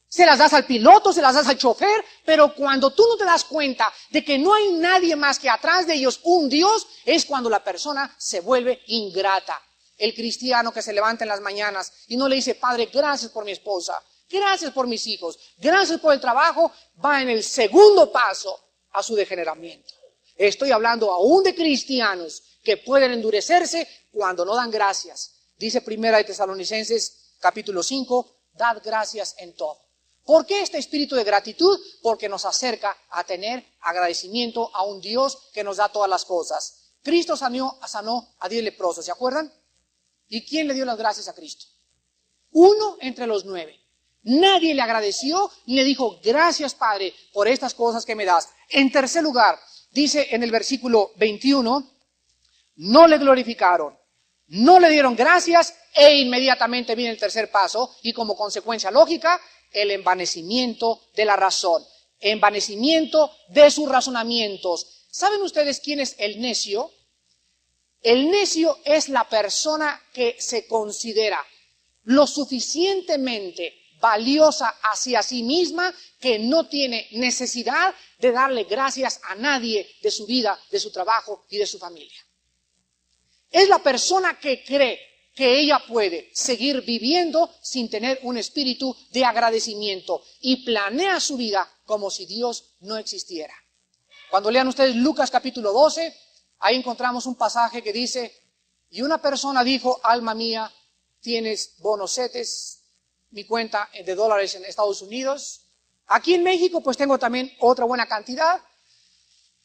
Se las das al piloto, se las das al chofer, pero cuando tú no te das cuenta de que no hay nadie más que atrás de ellos un Dios, es cuando la persona se vuelve ingrata. El cristiano que se levanta en las mañanas y no le dice, Padre, gracias por mi esposa, gracias por mis hijos, gracias por el trabajo, va en el segundo paso a su degeneramiento. Estoy hablando aún de cristianos que pueden endurecerse cuando no dan gracias. Dice Primera de Tesalonicenses capítulo 5, dad gracias en todo. ¿Por qué este espíritu de gratitud? Porque nos acerca a tener agradecimiento a un Dios que nos da todas las cosas. Cristo sanó a 10 leprosos, ¿se acuerdan? ¿Y quién le dio las gracias a Cristo? 1 entre los 9. Nadie le agradeció ni le dijo, gracias Padre por estas cosas que me das. En tercer lugar, dice en el versículo 21, no le glorificaron, no le dieron gracias e inmediatamente viene el tercer paso y como consecuencia lógica, el envanecimiento de la razón, envanecimiento de sus razonamientos. ¿Saben ustedes quién es el necio? El necio es la persona que se considera lo suficientemente valiosa hacia sí misma que no tiene necesidad de darle gracias a nadie de su vida, de su trabajo y de su familia. Es la persona que cree que ella puede seguir viviendo sin tener un espíritu de agradecimiento y planea su vida como si Dios no existiera. Cuando lean ustedes Lucas capítulo 12, ahí encontramos un pasaje que dice, y una persona dijo, alma mía, tienes bonosetes, mi cuenta de dólares en Estados Unidos. Aquí en México pues tengo también otra buena cantidad.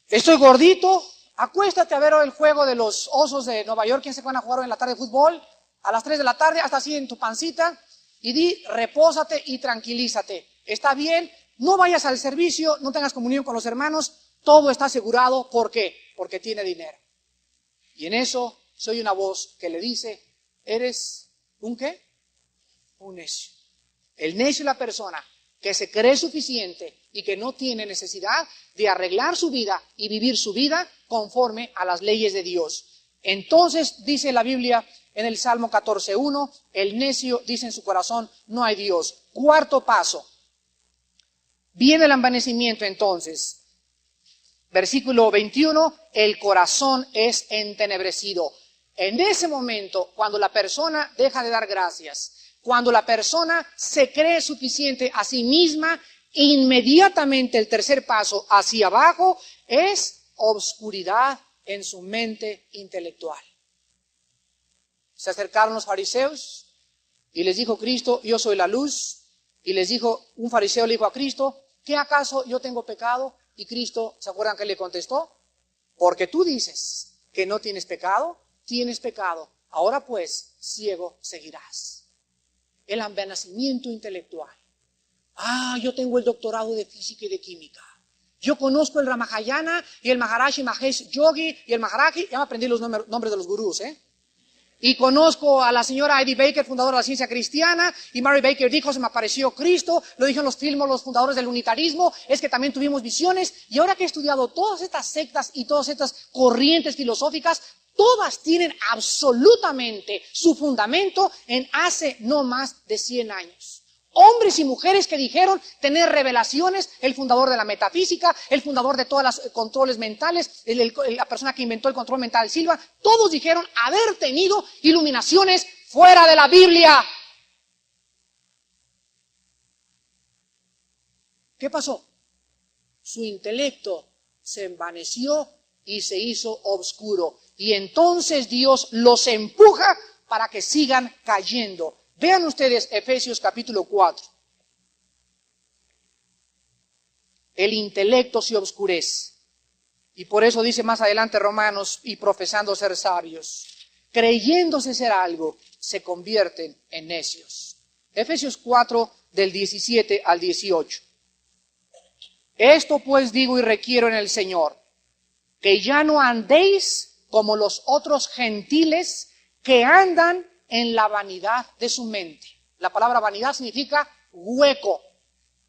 Estoy gordito, acuéstate a ver el juego de los Osos de Nueva York, quien se van a jugar hoy en la tarde de fútbol, a las 3 de la tarde, hasta así en tu pancita, y di, repósate y tranquilízate. Está bien, no vayas al servicio, no tengas comunión con los hermanos, todo está asegurado. ¿Por qué? Porque tiene dinero. Y en eso soy una voz que le dice, ¿eres un qué? Un necio. El necio es la persona que se cree suficiente y que no tiene necesidad de arreglar su vida y vivir su vida conforme a las leyes de Dios. Entonces dice la Biblia en el Salmo 14:1, el necio dice en su corazón, no hay Dios. Cuarto paso, viene el envanecimiento entonces. Versículo 21, el corazón es entenebrecido. En ese momento, cuando la persona deja de dar gracias, cuando la persona se cree suficiente a sí misma, inmediatamente el tercer paso hacia abajo es obscuridad en su mente intelectual. Se acercaron los fariseos y les dijo Cristo, yo soy la luz. Y les dijo, un fariseo le dijo a Cristo, ¿qué acaso yo tengo pecado? Y Cristo, ¿se acuerdan que le contestó? Porque tú dices que no tienes pecado, tienes pecado. Ahora pues, ciego seguirás. El envanecimiento intelectual. Yo tengo el doctorado de física y de química. Yo conozco el Ramayana y el Maharishi Mahesh Yogi y el Maharaji. Ya me aprendí los nombres de los gurús, Y conozco a la señora Eddie Baker, fundadora de la ciencia cristiana, y Mary Baker dijo, se me apareció Cristo, lo dijeron los filmos, los fundadores del unitarismo, es que también tuvimos visiones, y ahora que he estudiado todas estas sectas y todas estas corrientes filosóficas, todas tienen absolutamente su fundamento en hace no más de 100 años. Hombres y mujeres que dijeron tener revelaciones, el fundador de la metafísica, el fundador de todos los controles mentales, la persona que inventó el control mental, Silva, todos dijeron haber tenido iluminaciones fuera de la Biblia. ¿Qué pasó? Su intelecto se envaneció y se hizo oscuro. Y entonces Dios los empuja para que sigan cayendo. Vean ustedes Efesios capítulo 4. El intelecto se oscurece. Y por eso dice más adelante Romanos, y profesando ser sabios, creyéndose ser algo, se convierten en necios. Efesios 4 del 17 al 18. Esto pues digo y requiero en el Señor, que ya no andéis como los otros gentiles que andan en la vanidad de su mente. La palabra vanidad significa hueco,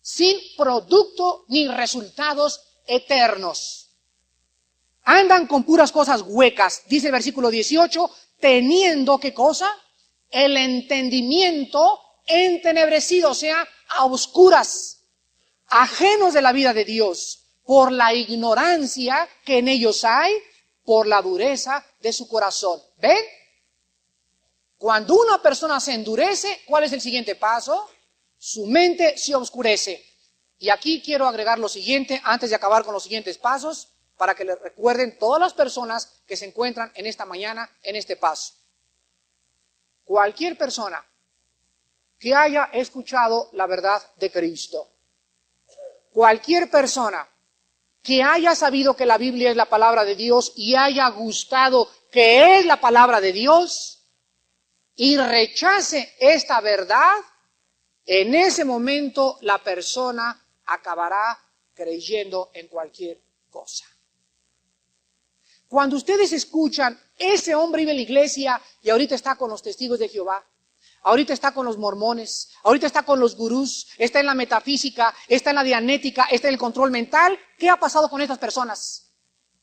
sin producto ni resultados eternos. Andan con puras cosas huecas, dice el versículo 18, teniendo, ¿qué cosa? El entendimiento entenebrecido, o sea, a oscuras, ajenos de la vida de Dios, por la ignorancia que en ellos hay, por la dureza de su corazón. ¿Ven? Cuando una persona se endurece, ¿cuál es el siguiente paso? Su mente se oscurece. Y aquí quiero agregar lo siguiente, antes de acabar con los siguientes pasos, para que le recuerden todas las personas que se encuentran en esta mañana, en este paso. Cualquier persona que haya escuchado la verdad de Cristo, cualquier persona que haya sabido que la Biblia es la palabra de Dios y haya gustado que es la palabra de Dios y rechace esta verdad, en ese momento la persona acabará creyendo en cualquier cosa. Cuando ustedes escuchan, ese hombre iba a la iglesia y ahorita está con los testigos de Jehová, ahorita está con los mormones, ahorita está con los gurús, está en la metafísica, está en la dianética, está en el control mental. ¿Qué ha pasado con estas personas?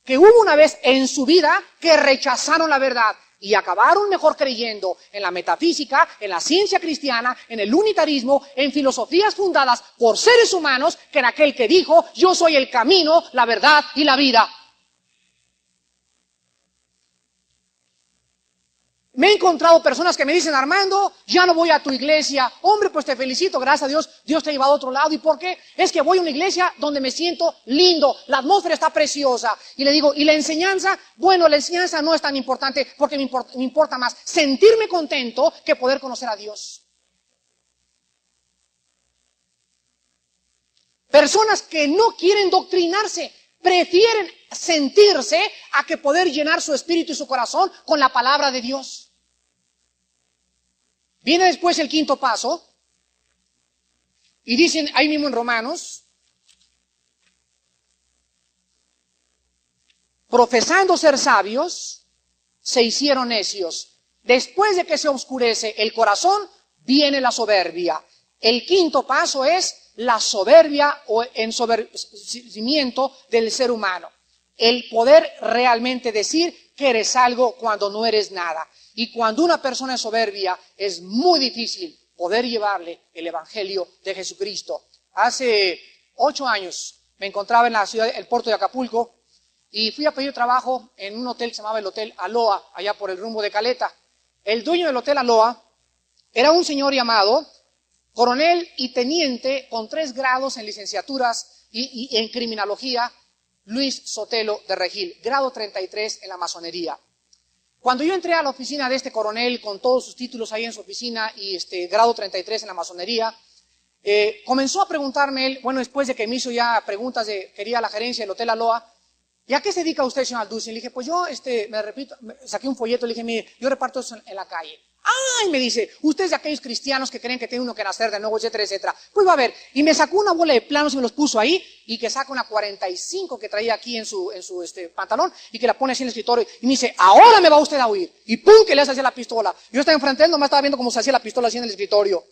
Que hubo una vez en su vida que rechazaron la verdad y acabaron mejor creyendo en la metafísica, en la ciencia cristiana, en el unitarismo, en filosofías fundadas por seres humanos, que en aquel que dijo, yo soy el camino, la verdad y la vida. Me he encontrado personas que me dicen, Armando, ya no voy a tu iglesia. Hombre, pues te felicito, gracias a Dios, Dios te ha llevado a otro lado. ¿Y por qué? Es que voy a una iglesia donde me siento lindo, la atmósfera está preciosa. Y le digo, ¿y la enseñanza? Bueno, la enseñanza no es tan importante porque me importa más sentirme contento que poder conocer a Dios. Personas que no quieren doctrinarse, prefieren sentirse a que poder llenar su espíritu y su corazón con la palabra de Dios. Viene después el quinto paso, y dicen ahí mismo en Romanos, profesando ser sabios, se hicieron necios. Después de que se oscurece el corazón, viene la soberbia. El quinto paso es la soberbia o ensoberbecimiento del ser humano. El poder realmente decir que eres algo cuando no eres nada. Y cuando una persona es soberbia, es muy difícil poder llevarle el Evangelio de Jesucristo. Hace 8 años me encontraba en la ciudad, el puerto de Acapulco, y fui a pedir trabajo en un hotel que se llamaba el Hotel Aloha, allá por el rumbo de Caleta. El dueño del Hotel Aloha era un señor llamado coronel y teniente con 3 grados en licenciaturas y en criminología, Luis Sotelo de Regil, grado 33 en la masonería. Cuando yo entré a la oficina de este coronel con todos sus títulos ahí en su oficina y grado 33 en la masonería, comenzó a preguntarme él, bueno, después de que me hizo ya preguntas de, quería la gerencia del Hotel Aloha, ¿y a qué se dedica usted, señor Alducin? Le dije, pues yo, saqué un folleto, le dije, mire, yo reparto eso en la calle. ¡Ay! Me dice, usted es de aquellos cristianos que creen que tiene uno que nacer de nuevo, etcétera, etcétera. Pues va a ver, y me sacó una bola de planos y me los puso ahí, y que saca una 45 que traía aquí en su pantalón, y que la pone así en el escritorio, y me dice, ahora me va usted a oír. Y ¡pum! Que le hace así la pistola. Yo estaba enfrente, él nomás estaba viendo cómo se hacía la pistola así en el escritorio.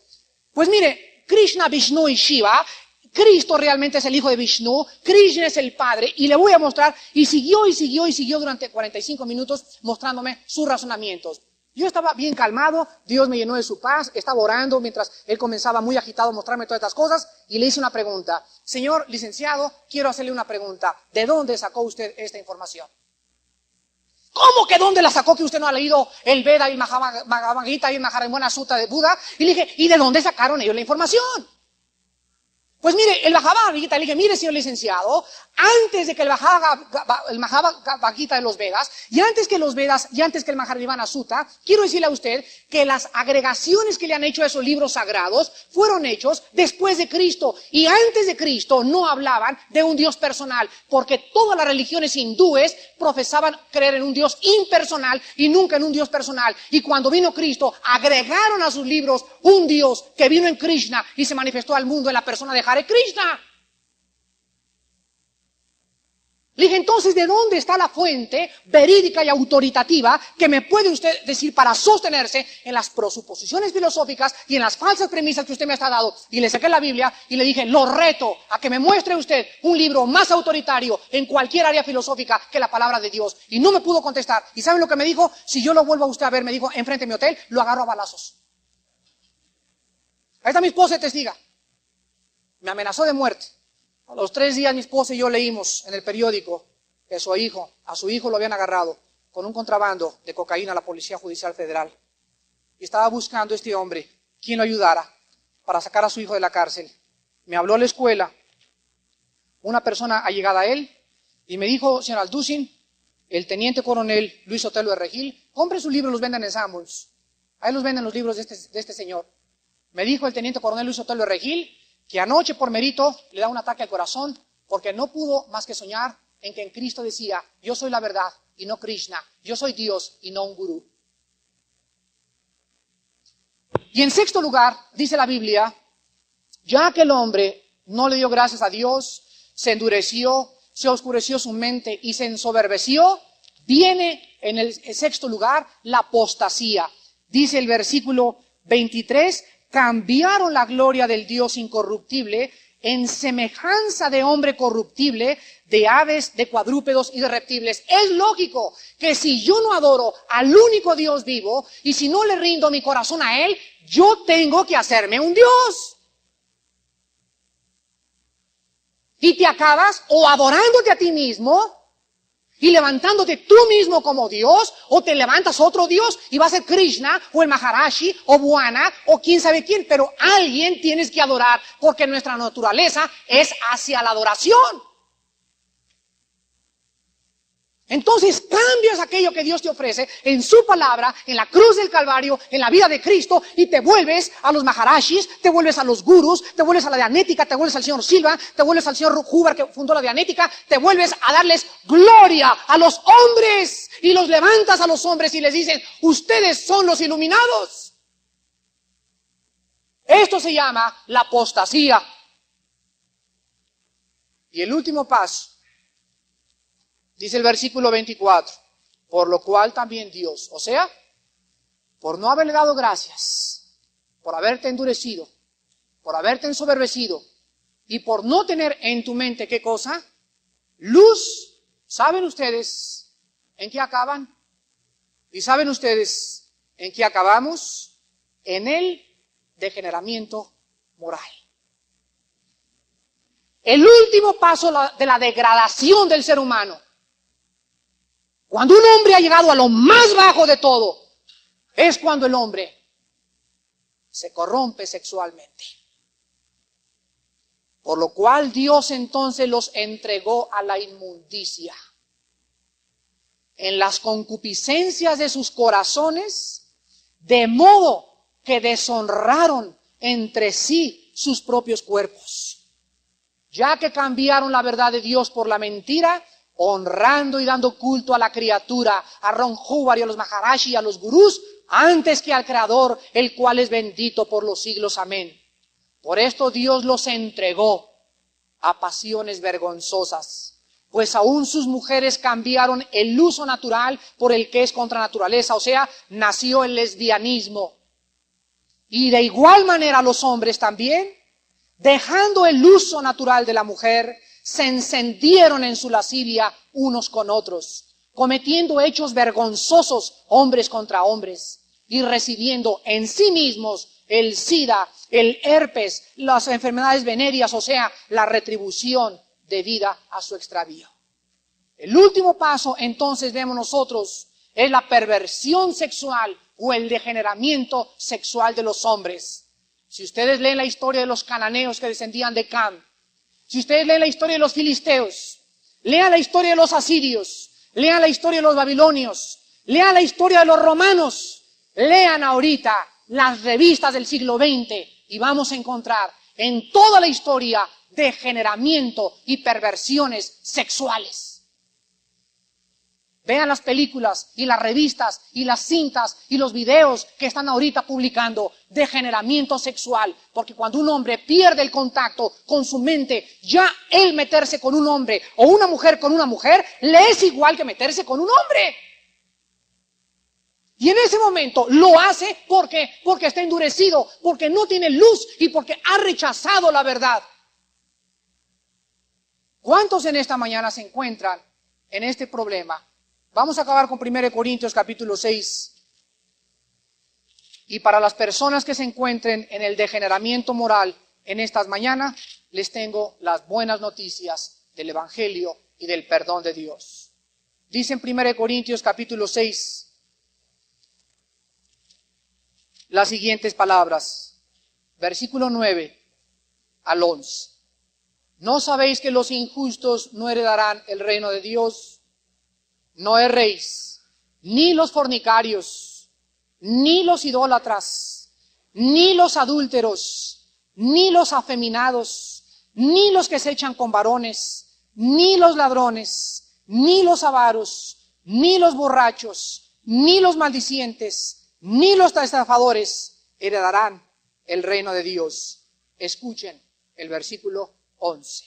Pues mire, Krishna, Vishnu y Shiva, Cristo realmente es el hijo de Vishnu, Krishna es el padre, y le voy a mostrar, y siguió durante 45 minutos mostrándome sus razonamientos. Yo estaba bien calmado, Dios me llenó de su paz, estaba orando mientras él comenzaba muy agitado a mostrarme todas estas cosas, y le hice una pregunta. Señor licenciado, quiero hacerle una pregunta. ¿De dónde sacó usted esta información? ¿Cómo que dónde la sacó que usted no ha leído el Veda y el Bhagavad Gita y el Maharamona Sutta de Buda? Y le dije, ¿y de dónde sacaron ellos la información? Pues mire, el Bhagavad Gita, le dije, mire señor licenciado, antes de que el Bhagavad Gita de los Vedas, y antes que los Vedas, y antes que el Maharamona Sutta, quiero decirle a usted que las agregaciones que le han hecho a esos libros sagrados fueron hechos después de Cristo, y antes de Cristo no hablaban de un Dios personal, porque todas las religiones hindúes profesaban creer en un Dios impersonal y nunca en un Dios personal, y cuando vino Cristo, agregaron a sus libros un Dios que vino en Krishna y se manifestó al mundo en la persona de Hare Krishna. Le dije, entonces, ¿de dónde está la fuente verídica y autoritativa que me puede usted decir para sostenerse en las presuposiciones filosóficas y en las falsas premisas que usted me ha dado? Y le saqué la Biblia y le dije, lo reto a que me muestre usted un libro más autoritario en cualquier área filosófica que la palabra de Dios. Y no me pudo contestar. ¿Y saben lo que me dijo? Si yo lo vuelvo a usted a ver, me dijo, enfrente de mi hotel, lo agarro a balazos. Ahí está mi esposa y testiga. Me amenazó de muerte. A los 3 días mi esposa y yo leímos en el periódico que a su hijo lo habían agarrado con un contrabando de cocaína a la Policía Judicial Federal. Y estaba buscando este hombre quien lo ayudara para sacar a su hijo de la cárcel. Me habló a la escuela, una persona allegada a él, y me dijo, señor Alducin, el teniente coronel Luis Sotelo de Regil, compre su libro, los venden en Sanborns. Ahí los venden los libros de este señor. Me dijo el teniente coronel Luis Sotelo de Regil, que anoche por mérito le da un ataque al corazón porque no pudo más que soñar en que en Cristo decía, yo soy la verdad y no Krishna, yo soy Dios y no un gurú. Y en sexto lugar, dice la Biblia, ya que el hombre no le dio gracias a Dios, se endureció, se oscureció su mente y se ensoberbeció, viene en el sexto lugar la apostasía. Dice el versículo 23, cambiaron la gloria del Dios incorruptible en semejanza de hombre corruptible, de aves, de cuadrúpedos y de reptiles. Es lógico que si yo no adoro al único Dios vivo y si no le rindo mi corazón a Él, yo tengo que hacerme un Dios. Y te acabas o adorándote a ti mismo y levantándote tú mismo como Dios, o te levantas otro Dios y va a ser Krishna o el Maharashi o Buana o quién sabe quién, pero alguien tienes que adorar porque nuestra naturaleza es hacia la adoración. Entonces cambias aquello que Dios te ofrece en su palabra, en la cruz del Calvario, en la vida de Cristo, y te vuelves a los Maharashis, te vuelves a los gurús, te vuelves a la Dianética, te vuelves al señor Silva, te vuelves al señor Huber que fundó la Dianética, te vuelves a darles gloria a los hombres y los levantas a los hombres y les dices, ustedes son los iluminados. Esto se llama la apostasía. Y el último paso, dice el versículo 24, por lo cual también Dios, o sea, por no haberle dado gracias, por haberte endurecido, por haberte ensoberbecido y por no tener en tu mente, ¿qué cosa? Luz. ¿Saben ustedes en qué acaban? ¿Y saben ustedes en qué acabamos? En el degeneramiento moral. El último paso de la degradación del ser humano. Cuando un hombre ha llegado a lo más bajo de todo, es cuando el hombre se corrompe sexualmente. Por lo cual Dios entonces los entregó a la inmundicia. En las concupiscencias de sus corazones, de modo que deshonraron entre sí sus propios cuerpos. Ya que cambiaron la verdad de Dios por la mentira, honrando y dando culto a la criatura, a Ron Hubbard y a los Maharashi y a los gurús, antes que al Creador, el cual es bendito por los siglos. Amén. Por esto Dios los entregó a pasiones vergonzosas, pues aún sus mujeres cambiaron el uso natural por el que es contra naturaleza, o sea, nació el lesbianismo. Y de igual manera los hombres también, dejando el uso natural de la mujer, se encendieron en su lascivia unos con otros, cometiendo hechos vergonzosos hombres contra hombres, y recibiendo en sí mismos el SIDA, el herpes, las enfermedades venéreas, o sea, la retribución debida a su extravío. El último paso, entonces, vemos nosotros, es la perversión sexual o el degeneramiento sexual de los hombres. Si ustedes leen la historia de los cananeos que descendían de Cam, si ustedes leen la historia de los filisteos, lean la historia de los asirios, lean la historia de los babilonios, lean la historia de los romanos, lean ahorita las revistas del siglo XX y vamos a encontrar en toda la historia degeneramiento y perversiones sexuales. Vean las películas y las revistas y las cintas y los videos que están ahorita publicando. Degeneramiento sexual. Porque cuando un hombre pierde el contacto con su mente, ya el meterse con un hombre o una mujer con una mujer le es igual que meterse con un hombre. Y en ese momento lo hace porque está endurecido, porque no tiene luz y porque ha rechazado la verdad. ¿Cuántos en esta mañana se encuentran en este problema? Vamos a acabar con 1 Corintios capítulo 6. Y para las personas que se encuentren en el degeneramiento moral en estas mañanas, les tengo las buenas noticias del Evangelio y del perdón de Dios. Dice en 1 Corintios capítulo 6 las siguientes palabras, versículo 9 al 11. ¿No sabéis que los injustos no heredarán el reino de Dios? No erréis, ni los fornicarios, ni los idólatras, ni los adúlteros, ni los afeminados, ni los que se echan con varones, ni los ladrones, ni los avaros, ni los borrachos, ni los maldicientes, ni los estafadores heredarán el reino de Dios. Escuchen el versículo 11.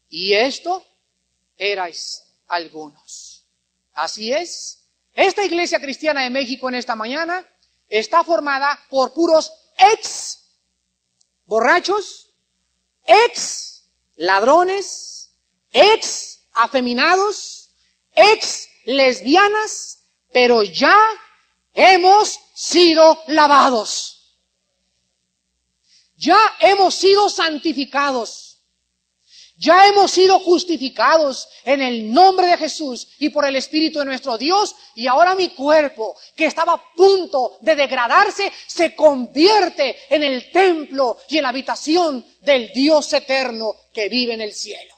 Y esto erais algunos. Así es. Esta iglesia cristiana de México en esta mañana está formada por puros ex borrachos, ex ladrones, ex afeminados, ex lesbianas, pero ya hemos sido lavados. Ya hemos sido santificados. Ya hemos sido justificados en el nombre de Jesús y por el Espíritu de nuestro Dios. Y ahora mi cuerpo, que estaba a punto de degradarse, se convierte en el templo y en la habitación del Dios eterno que vive en el cielo.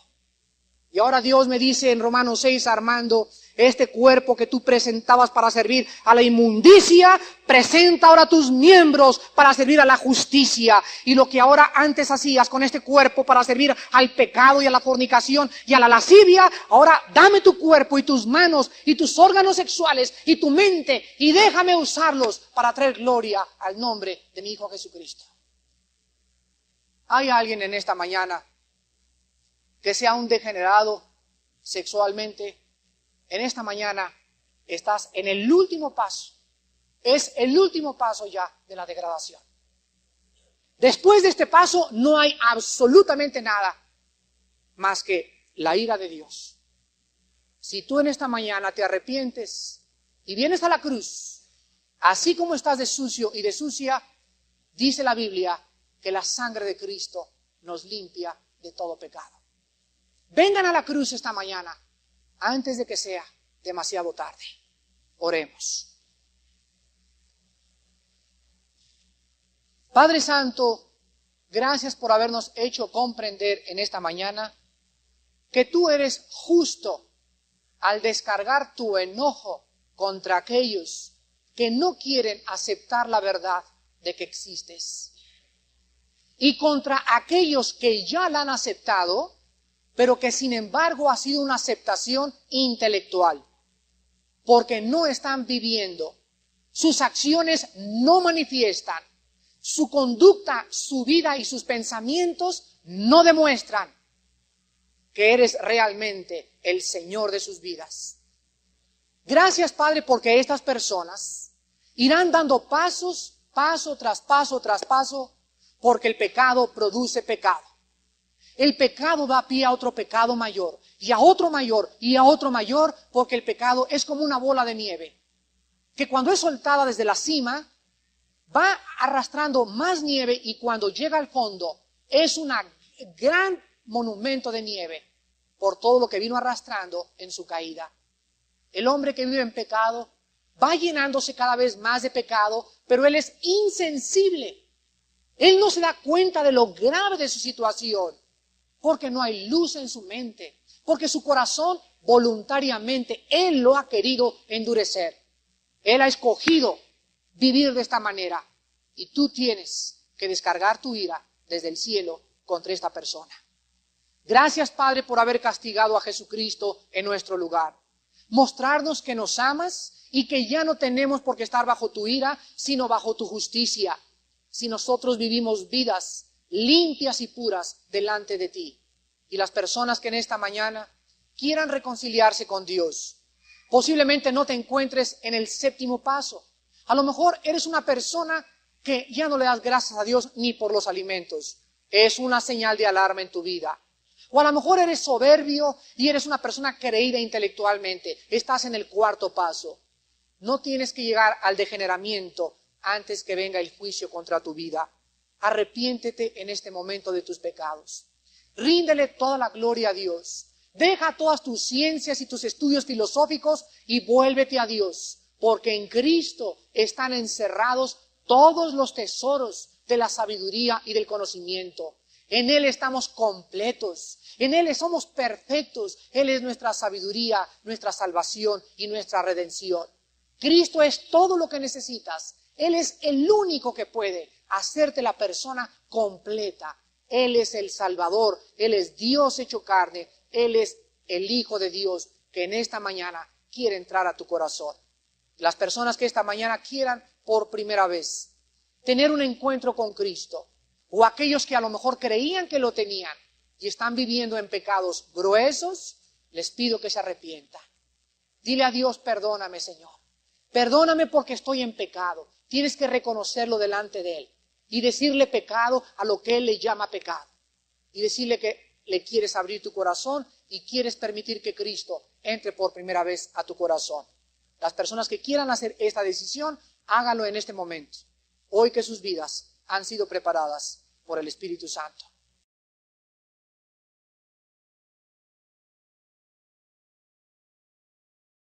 Y ahora Dios me dice en Romanos 6, Armando, este cuerpo que tú presentabas para servir a la inmundicia, presenta ahora tus miembros para servir a la justicia. Y lo que ahora antes hacías con este cuerpo para servir al pecado y a la fornicación y a la lascivia, ahora dame tu cuerpo y tus manos y tus órganos sexuales y tu mente y déjame usarlos para traer gloria al nombre de mi Hijo Jesucristo. ¿Hay alguien en esta mañana que sea un degenerado sexualmente? En esta mañana estás en el último paso. Es el último paso ya de la degradación. Después de este paso no hay absolutamente nada más que la ira de Dios. Si tú en esta mañana te arrepientes y vienes a la cruz, así como estás de sucio y de sucia, dice la Biblia que la sangre de Cristo nos limpia de todo pecado. Vengan a la cruz esta mañana antes de que sea demasiado tarde. Oremos. Padre Santo, gracias por habernos hecho comprender en esta mañana que tú eres justo al descargar tu enojo contra aquellos que no quieren aceptar la verdad de que existes. Y contra aquellos que ya la han aceptado, pero que sin embargo ha sido una aceptación intelectual, porque no están viviendo, sus acciones no manifiestan, su conducta, su vida y sus pensamientos no demuestran que eres realmente el Señor de sus vidas. Gracias, Padre, porque estas personas irán dando pasos, paso tras paso tras paso, porque el pecado produce pecado. El pecado da pie a otro pecado mayor, y a otro mayor, y a otro mayor, porque el pecado es como una bola de nieve, que cuando es soltada desde la cima, va arrastrando más nieve, y cuando llega al fondo, es un gran monumento de nieve, por todo lo que vino arrastrando en su caída. El hombre que vive en pecado va llenándose cada vez más de pecado, pero él es insensible. Él no se da cuenta de lo grave de su situación, porque no hay luz en su mente, porque su corazón voluntariamente, él lo ha querido endurecer. Él ha escogido vivir de esta manera, y tú tienes que descargar tu ira desde el cielo contra esta persona. Gracias, Padre, por haber castigado a Jesucristo en nuestro lugar. Mostrarnos que nos amas y que ya no tenemos por qué estar bajo tu ira, sino bajo tu justicia, si nosotros vivimos vidas limpias y puras delante de ti. Y las personas que en esta mañana quieran reconciliarse con Dios, posiblemente no te encuentres en el séptimo paso. A lo mejor eres una persona que ya no le das gracias a Dios ni por los alimentos. Es una señal de alarma en tu vida. O a lo mejor eres soberbio y eres una persona creída intelectualmente. Estás en el cuarto paso. No tienes que llegar al degeneramiento antes que venga el juicio contra tu vida. Arrepiéntete en este momento de tus pecados. Ríndele toda la gloria a Dios. Deja todas tus ciencias y tus estudios filosóficos y vuélvete a Dios, porque en Cristo están encerrados todos los tesoros de la sabiduría y del conocimiento. En Él estamos completos, en Él somos perfectos. Él es nuestra sabiduría, nuestra salvación y nuestra redención. Cristo es todo lo que necesitas. Él es el único que puede hacerte la persona completa. Él es el Salvador, Él es Dios hecho carne, Él es el Hijo de Dios que en esta mañana quiere entrar a tu corazón. Las personas que esta mañana quieran por primera vez tener un encuentro con Cristo, o aquellos que a lo mejor creían que lo tenían y están viviendo en pecados gruesos, les pido que se arrepientan. Dile a Dios: perdóname, Señor. Perdóname porque estoy en pecado. Tienes que reconocerlo delante de Él y decirle pecado a lo que Él le llama pecado. Y decirle que le quieres abrir tu corazón y quieres permitir que Cristo entre por primera vez a tu corazón. Las personas que quieran hacer esta decisión, háganlo en este momento, hoy que sus vidas han sido preparadas por el Espíritu Santo.